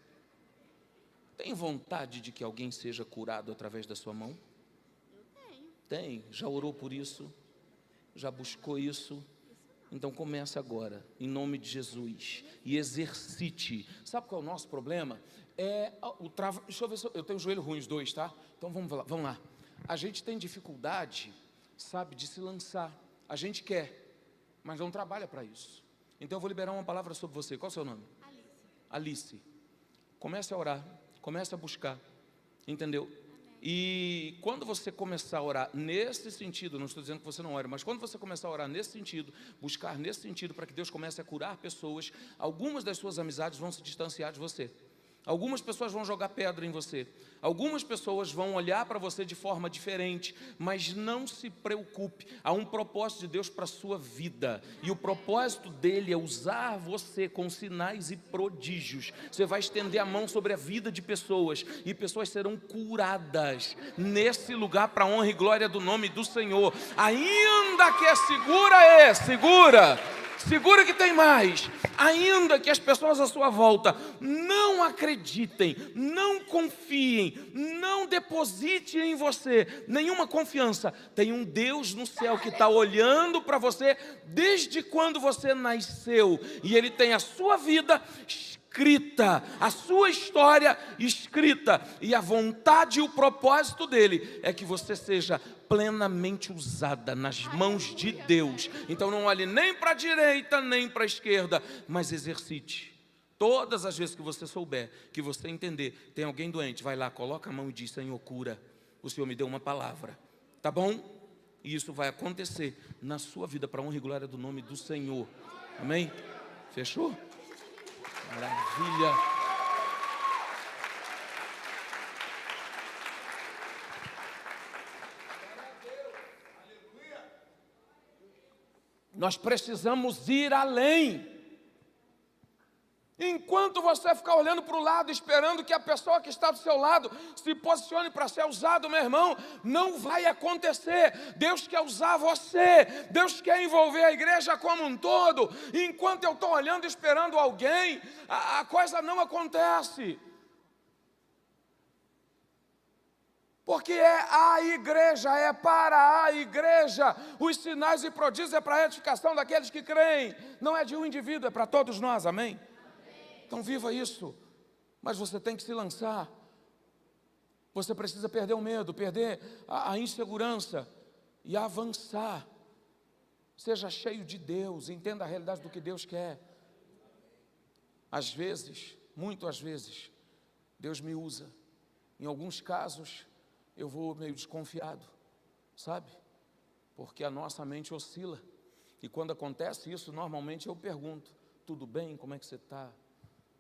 Tem vontade de que alguém seja curado através da sua mão? Eu tenho. Tem? Já orou por isso? Já buscou isso? Então comece agora, em nome de Jesus, e exercite. Sabe qual é o nosso problema? Deixa eu ver se eu tenho o joelho ruim, os dois, tá? Então vamos lá. A gente tem dificuldade, sabe, de se lançar. A gente quer, mas não trabalha para isso. Então eu vou liberar uma palavra sobre você. Qual é o seu nome? Alice. Comece a orar, comece a buscar, entendeu? E quando você começar a orar nesse sentido, não estou dizendo que você não ore, mas quando você começar a orar nesse sentido, buscar nesse sentido, para que Deus comece a curar pessoas, algumas das suas amizades vão se distanciar de você. Algumas pessoas vão jogar pedra em você. Algumas pessoas vão olhar para você de forma diferente. Mas não se preocupe. Há um propósito de Deus para a sua vida. E o propósito dele é usar você com sinais e prodígios. Você vai estender a mão sobre a vida de pessoas. E pessoas serão curadas nesse lugar para a honra e glória do nome do Senhor. Ainda que segura que tem mais. Ainda que as pessoas à sua volta não acreditem, não confiem, não depositem em você nenhuma confiança, tem um Deus no céu que está olhando para você desde quando você nasceu, e Ele tem a sua vida escrita, a sua história escrita, e a vontade e o propósito dele é que você seja plenamente usada nas mãos de Deus. Então não olhe nem para a direita nem para a esquerda, mas exercite Todas as vezes que você souber, que você entender, tem alguém doente, vai lá, coloca a mão e diz: Senhor, cura. O Senhor me deu uma palavra, tá bom? E isso vai acontecer na sua vida, para a honra e glória do nome do Senhor. Amém? Fechou? Maravilha. Nós precisamos ir além. Enquanto você ficar olhando para o lado, esperando que a pessoa que está do seu lado se posicione para ser usado, meu irmão, não vai acontecer. Deus quer usar você, Deus quer envolver a igreja como um todo. Enquanto eu estou olhando e esperando alguém, a coisa não acontece. Porque é a igreja, é para a igreja. Os sinais e prodígios é para a edificação daqueles que creem. Não é de um indivíduo, é para todos nós, amém? Então viva isso, mas você tem que se lançar. Você precisa perder o medo, perder a insegurança e avançar. Seja cheio de Deus, entenda a realidade do que Deus quer. Às vezes, muito às vezes, Deus me usa. Em alguns casos, eu vou meio desconfiado, sabe? Porque a nossa mente oscila. E quando acontece isso, normalmente eu pergunto: tudo bem? Como é que você está?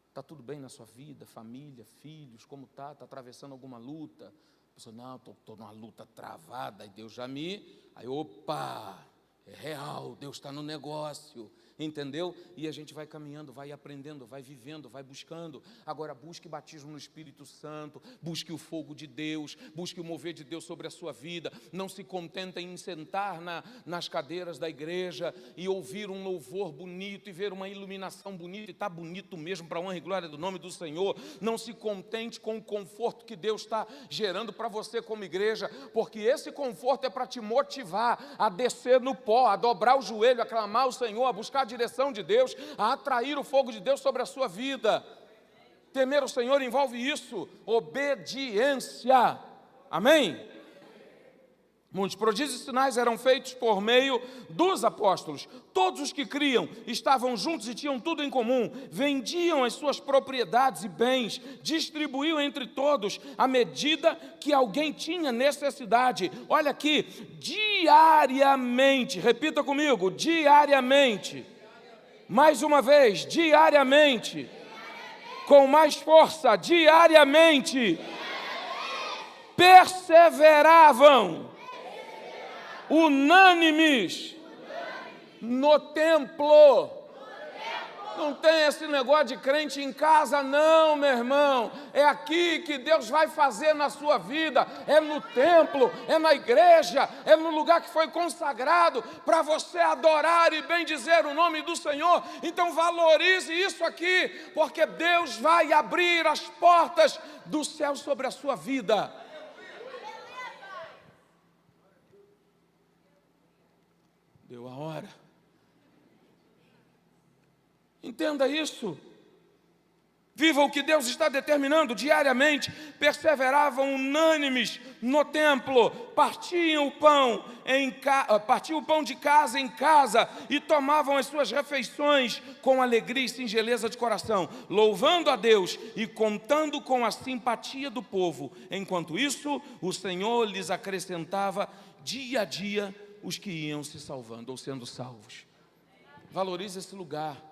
Está tudo bem na sua vida, família, filhos, como está? Está atravessando alguma luta? A pessoa: não, estou numa luta travada. E Deus já me... Aí, opa, é real, Deus está no negócio, entendeu? E a gente vai caminhando, vai aprendendo, vai vivendo, vai buscando. Agora busque batismo no Espírito Santo, busque o fogo de Deus, busque o mover de Deus sobre a sua vida. Não se contente em sentar nas cadeiras da igreja e ouvir um louvor bonito e ver uma iluminação bonita, e está bonito mesmo, para a honra e glória do nome do Senhor. Não se contente com o conforto que Deus está gerando para você como igreja, porque esse conforto é para te motivar a descer no pó, a dobrar o joelho, a clamar o Senhor, a buscar a direção de Deus, a atrair o fogo de Deus sobre a sua vida. Temer o Senhor envolve isso, obediência. Amém? Muitos prodígios e sinais eram feitos por meio dos apóstolos. Todos os que criam estavam juntos e tinham tudo em comum. Vendiam as suas propriedades e bens, distribuíam entre todos à medida que alguém tinha necessidade. Olha aqui, diariamente, repita comigo, diariamente. Mais uma vez, diariamente. Com mais força, diariamente. Perseveravam unânimes no templo. Não tem esse negócio de crente em casa, não, meu irmão. É aqui que Deus vai fazer na sua vida. É no templo, é na igreja, é no lugar que foi consagrado para você adorar e bendizer o nome do Senhor. Então valorize isso aqui, porque Deus vai abrir as portas do céu sobre a sua vida. Deu a hora. Entenda isso. Viva o que Deus está determinando diariamente. Perseveravam unânimes no templo, partiam o pão de casa em casa e tomavam as suas refeições com alegria e singeleza de coração, louvando a Deus e contando com a simpatia do povo. Enquanto isso, o Senhor lhes acrescentava dia a dia os que iam se salvando ou sendo salvos. Valorize esse lugar.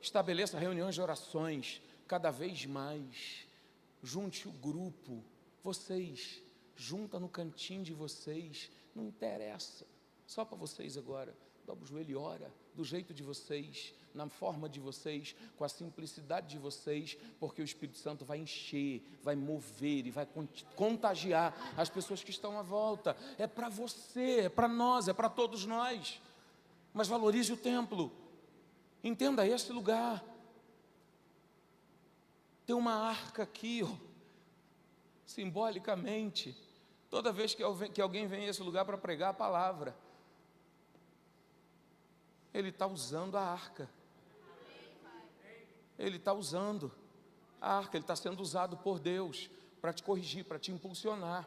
Estabeleça reuniões de orações cada vez mais. Junte o grupo. Vocês, junta no cantinho de vocês. Não interessa. Só para vocês agora. Dobra o joelho e ora. Do jeito de vocês, na forma de vocês, com a simplicidade de vocês, porque o Espírito Santo vai encher, vai mover e vai contagiar as pessoas que estão à volta. É para você, é para nós, é para todos nós. Mas valorize o templo. Entenda esse lugar. Tem uma arca aqui, ó, simbolicamente. Toda vez que alguém vem a esse lugar para pregar a palavra, ele está usando a arca. Ele está usando a arca, ele está sendo usado por Deus para te corrigir, para te impulsionar.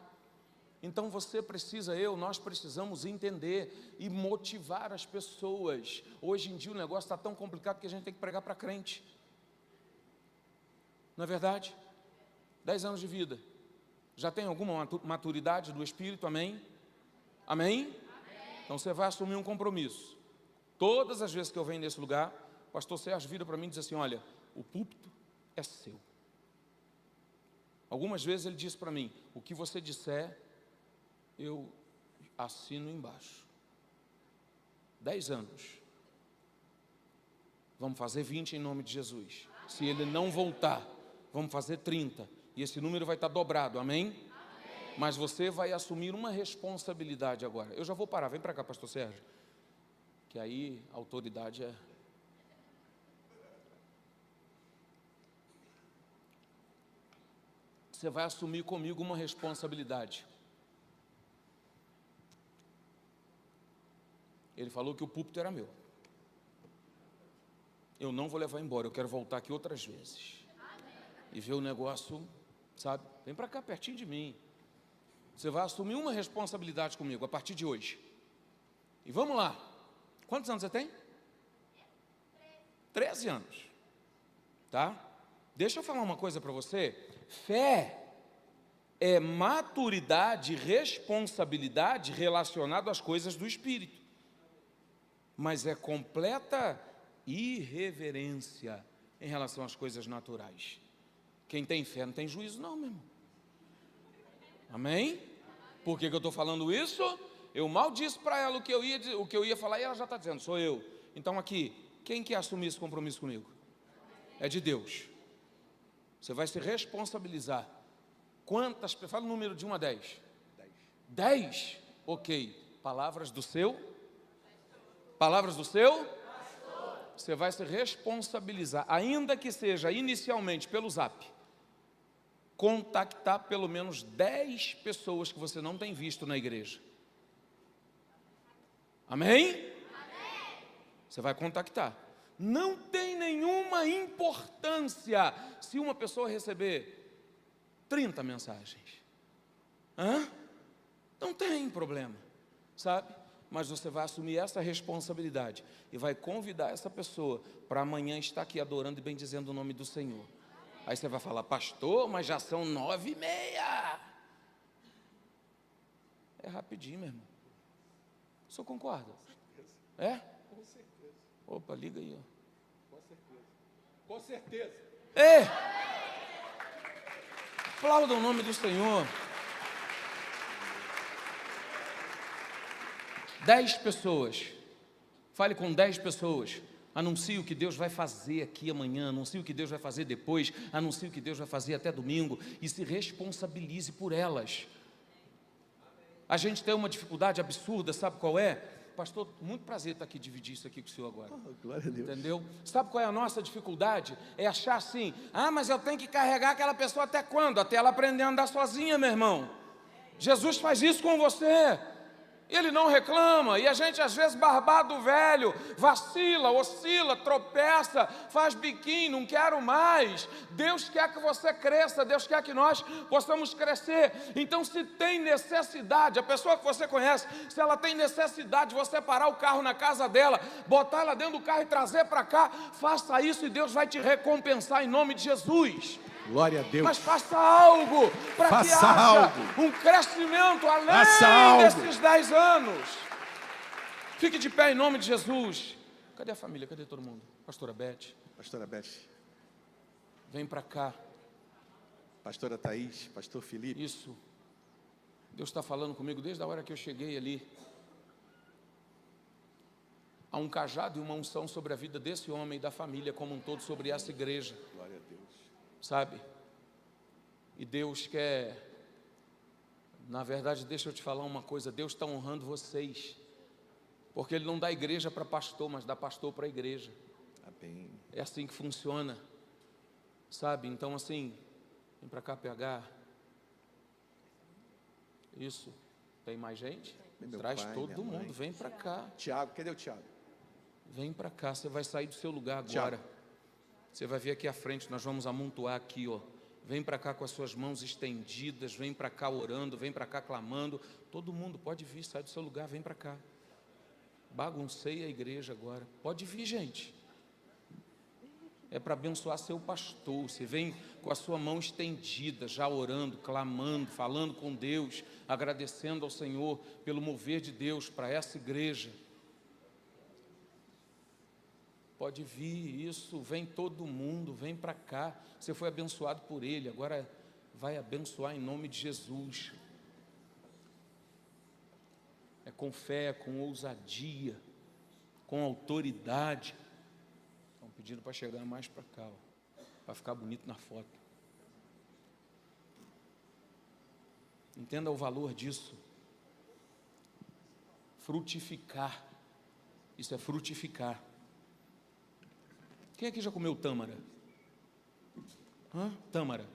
Então você precisa, nós precisamos entender e motivar as pessoas. Hoje em dia o negócio está tão complicado que a gente tem que pregar para crente. Não é verdade? 10 anos de vida. Já tem alguma maturidade do Espírito, amém? Amém? Então você vai assumir um compromisso. Todas as vezes que eu venho nesse lugar, o pastor Sérgio vira para mim e diz assim, olha, o púlpito é seu. Algumas vezes ele disse para mim, o que você disser, eu assino embaixo. 10 anos. Vamos fazer 20 em nome de Jesus. Se ele não voltar, vamos fazer 30. E esse número vai estar dobrado, amém? Mas você vai assumir uma responsabilidade agora. Eu já vou parar, vem para cá, pastor Sérgio. Que aí a autoridade é... Você vai assumir comigo uma responsabilidade. Ele falou que o púlpito era meu. Eu não vou levar embora, eu quero voltar aqui outras vezes. E ver o negócio, sabe? Vem para cá, pertinho de mim. Você vai assumir uma responsabilidade comigo a partir de hoje. E vamos lá. Quantos anos você tem? 13 anos. Tá? Deixa eu falar uma coisa para você. Fé é maturidade e responsabilidade relacionado às coisas do Espírito. Mas é completa irreverência em relação às coisas naturais. Quem tem fé não tem juízo não, meu irmão. Amém? Por que eu estou falando isso? Eu mal disse para ela o que eu ia falar e ela já está dizendo, sou eu. Então aqui, quem quer assumir esse compromisso comigo? É de Deus. Você vai se responsabilizar. Quantas, fala o número de 1 a 10. 10? Ok. Palavras do seu? Palavras do seu? Você vai se responsabilizar, ainda que seja inicialmente pelo Zap, contactar pelo menos 10 pessoas que você não tem visto na igreja. Amém? Amém? Você vai contactar. Não tem nenhuma importância se uma pessoa receber 30 mensagens. Não tem problema, sabe? Mas você vai assumir essa responsabilidade e vai convidar essa pessoa para amanhã estar aqui adorando e bendizendo o nome do Senhor. Aí você vai falar, pastor, mas já são 9h30. É rapidinho, meu irmão. O senhor concorda? É? Com certeza. Opa, liga aí, ó. Com certeza. Com certeza. Ei! Aplauda o nome do Senhor. 10 pessoas. Fale com 10 pessoas. Anuncie o que Deus vai fazer aqui amanhã, anuncie o que Deus vai fazer depois, anuncie o que Deus vai fazer até domingo e se responsabilize por elas. A gente tem uma dificuldade absurda, sabe qual é? Pastor, muito prazer estar aqui, dividir isso aqui com o senhor agora. Glória a Deus. Entendeu? Sabe qual é a nossa dificuldade? É achar assim, mas eu tenho que carregar aquela pessoa até quando? Até ela aprender a andar sozinha, meu irmão. Jesus faz isso com você. Ele não reclama, e a gente às vezes barbado velho, vacila, oscila, tropeça, faz biquinho, não quero mais. Deus quer que você cresça, Deus quer que nós possamos crescer. Então se tem necessidade, a pessoa que você conhece, se ela tem necessidade de você parar o carro na casa dela, botar ela dentro do carro e trazer para cá, faça isso e Deus vai te recompensar em nome de Jesus. Glória a Deus. Mas faça algo para que haja um crescimento além desses 10 anos. Fique de pé em nome de Jesus. Cadê a família? Cadê todo mundo? Pastora Beth. Pastora Beth. Vem para cá. Pastora Thaís. Pastor Felipe. Isso. Deus está falando comigo desde a hora que eu cheguei ali. Há um cajado e uma unção sobre a vida desse homem e da família como um todo, sobre essa igreja. Glória a Deus. Sabe? E Deus quer, na verdade, deixa eu te falar uma coisa, Deus está honrando vocês, porque Ele não dá igreja para pastor, mas dá pastor para a igreja. Amém. É assim que funciona, sabe? Então assim, vem para cá, PH. Isso. Tem mais gente? Traz pai, todo mundo, mãe. vem para cá. Tiago, cadê o Tiago? Vem para cá, você vai sair do seu lugar agora. Tiago. Você vai vir aqui à frente, nós vamos amontoar aqui, ó. Vem para cá com as suas mãos estendidas, vem para cá orando, vem para cá clamando. Todo mundo pode vir, sai do seu lugar, vem para cá. Baguncei a igreja agora. Pode vir, gente. é para abençoar seu pastor. Você vem com a sua mão estendida, já orando, clamando, falando com Deus, agradecendo ao Senhor pelo mover de Deus para essa igreja. Pode vir isso, vem todo mundo, vem para cá. Você foi abençoado por Ele, agora vai abençoar em nome de Jesus. É com fé, com ousadia, com autoridade. Estão pedindo para chegar mais para cá, para ficar bonito na foto. Entenda o valor disso. Frutificar. Isso é frutificar. Quem aqui já comeu tâmara? Tâmara.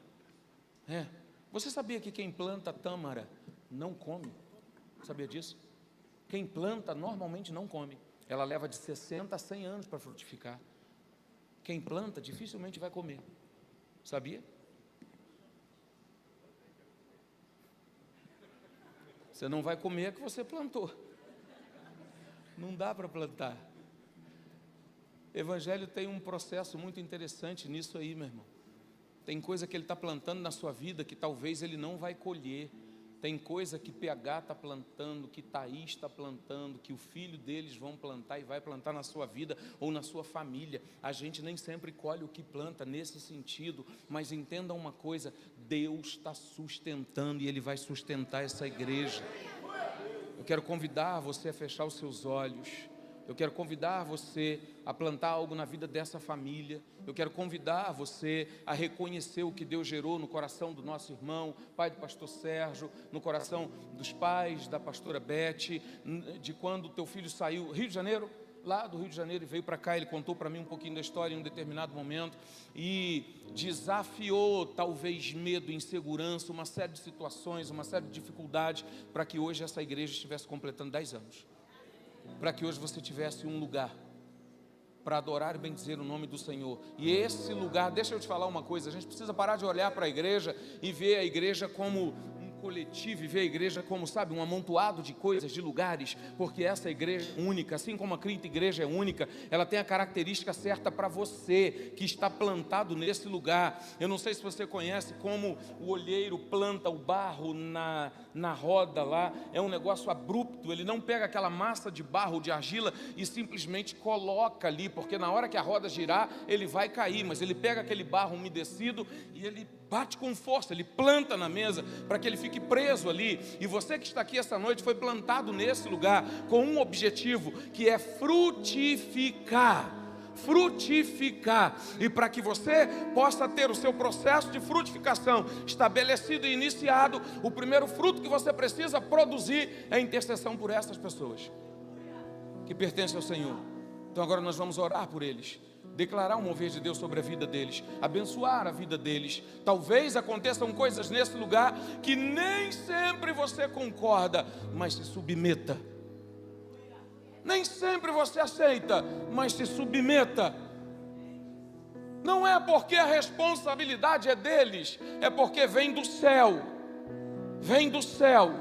Você sabia que quem planta tâmara não come? Sabia disso? Quem planta normalmente não come. Ela leva de 60 a 100 anos para frutificar. Quem planta dificilmente vai comer. Sabia? Você não vai comer o que você plantou. Não dá para plantar. Evangelho tem um processo muito interessante nisso aí, meu irmão. Tem coisa que ele está plantando na sua vida que talvez ele não vai colher. Tem coisa que PH está plantando, que Thaís está plantando, que o filho deles vão plantar e vai plantar na sua vida ou na sua família. A gente nem sempre colhe o que planta nesse sentido, mas entenda uma coisa, Deus está sustentando e Ele vai sustentar essa igreja. Eu quero convidar você a fechar os seus olhos. Eu quero convidar você a plantar algo na vida dessa família. Eu quero convidar você a reconhecer o que Deus gerou no coração do nosso irmão, pai do pastor Sérgio, no coração dos pais da pastora Beth, de quando o teu filho saiu, Rio de Janeiro, lá do Rio de Janeiro, e veio para cá. Ele contou para mim um pouquinho da história em um determinado momento e desafiou talvez medo, insegurança, uma série de situações, uma série de dificuldades, para que hoje essa igreja estivesse completando 10 anos. Para que hoje você tivesse um lugar para adorar e bendizer o nome do Senhor. E esse lugar, deixa eu te falar uma coisa, a gente precisa parar de olhar para a igreja e ver a igreja como um coletivo, e ver a igreja como, sabe, um amontoado de coisas, de lugares, porque essa igreja é única, assim como a Quinta Igreja é única, ela tem a característica certa para você, que está plantado nesse lugar. Eu não sei se você conhece como o olheiro planta o barro na roda lá, é um negócio abrupto, ele não pega aquela massa de barro, de argila e simplesmente coloca ali, porque na hora que a roda girar, ele vai cair, mas ele pega aquele barro umedecido e ele bate com força, ele planta na mesa, para que ele fique preso ali. E você que está aqui essa noite, foi plantado nesse lugar, com um objetivo, que é frutificar. Frutificar, e para que você possa ter o seu processo de frutificação estabelecido e iniciado, o primeiro fruto que você precisa produzir é a intercessão por essas pessoas que pertencem ao Senhor. Então agora nós vamos orar por eles, declarar um mover de Deus sobre a vida deles, abençoar a vida deles. Talvez aconteçam coisas nesse lugar que nem sempre você concorda, mas se submeta. Nem sempre você aceita, mas se submeta. Não é porque a responsabilidade é deles, é porque vem do céu. Vem do céu.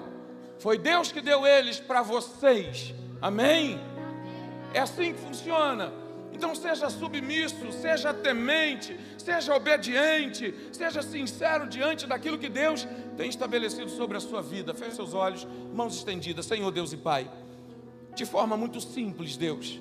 Foi Deus que deu eles para vocês. Amém? É assim que funciona. Então seja submisso, seja temente, seja obediente, seja sincero diante daquilo que Deus tem estabelecido sobre a sua vida. Feche seus olhos, mãos estendidas. Senhor Deus e Pai, de forma muito simples, Deus,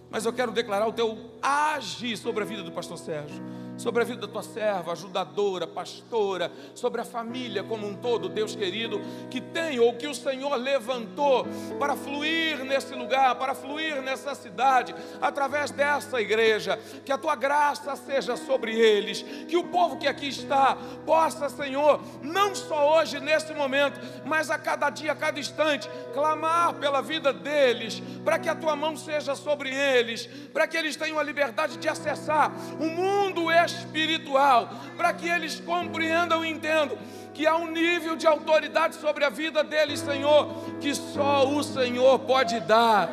mas eu quero declarar o teu agir sobre a vida do pastor Sérgio, sobre a vida da tua serva, ajudadora, pastora, sobre a família como um todo, Deus querido, que tem ou que o Senhor levantou para fluir nesse lugar, para fluir nessa cidade, através dessa igreja. Que a tua graça seja sobre eles, que o povo que aqui está possa, Senhor, não só hoje nesse momento, mas a cada dia, a cada instante, clamar pela vida deles, para que a tua mão seja sobre eles, para que eles tenham a liberdade de acessar o mundo espiritual, para que eles compreendam e entendam que há um nível de autoridade sobre a vida deles, Senhor, que só o Senhor pode dar,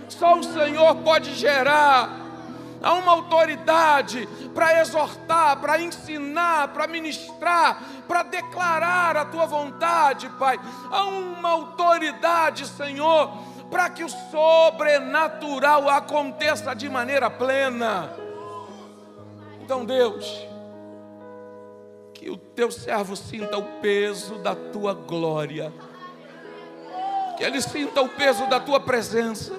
só o Senhor pode gerar. Há uma autoridade para exortar, para ensinar, para ministrar, para declarar a tua vontade, Pai. Há uma autoridade, Senhor, para que o sobrenatural aconteça de maneira plena. Então, Deus, que o teu servo sinta o peso da tua glória, que ele sinta o peso da tua presença,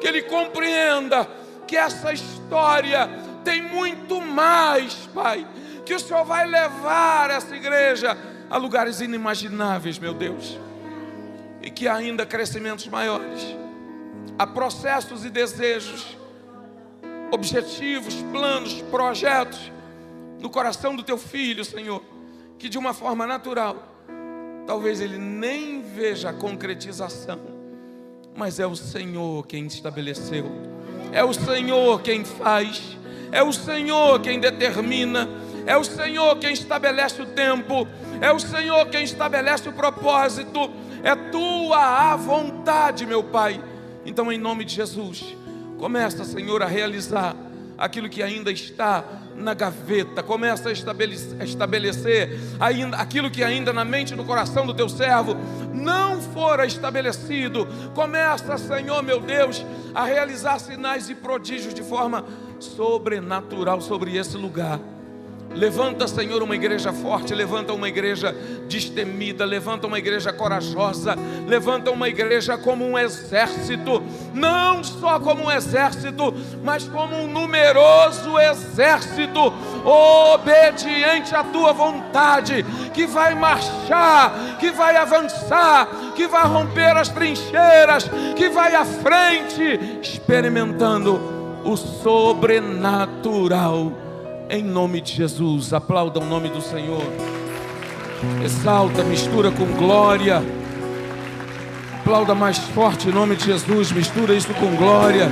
que ele compreenda que essa história tem muito mais, Pai, que o Senhor vai levar essa igreja a lugares inimagináveis, meu Deus, e que há ainda crescimentos maiores, há processos e desejos, objetivos, planos, projetos no coração do teu filho, Senhor, que de uma forma natural, talvez ele nem veja a concretização, mas é o Senhor quem estabeleceu, é o Senhor quem faz, é o Senhor quem determina, é o Senhor quem estabelece o tempo, é o Senhor quem estabelece o propósito, é tua a vontade, meu Pai. Então, em nome de Jesus, começa, Senhor, a realizar aquilo que ainda está na gaveta, começa a estabelecer ainda aquilo que ainda na mente e no coração do teu servo não fora estabelecido. Começa, Senhor, meu Deus, a realizar sinais e prodígios de forma sobrenatural sobre esse lugar. Levanta, Senhor, uma igreja forte, levanta uma igreja destemida, levanta uma igreja corajosa, levanta uma igreja como um exército, não só como um exército, mas como um numeroso exército, obediente à tua vontade, que vai marchar, que vai avançar, que vai romper as trincheiras, que vai à frente, experimentando o sobrenatural. Em nome de Jesus, aplauda o nome do Senhor. Exalta, mistura com glória. Aplauda mais forte em nome de Jesus, mistura isso com glória.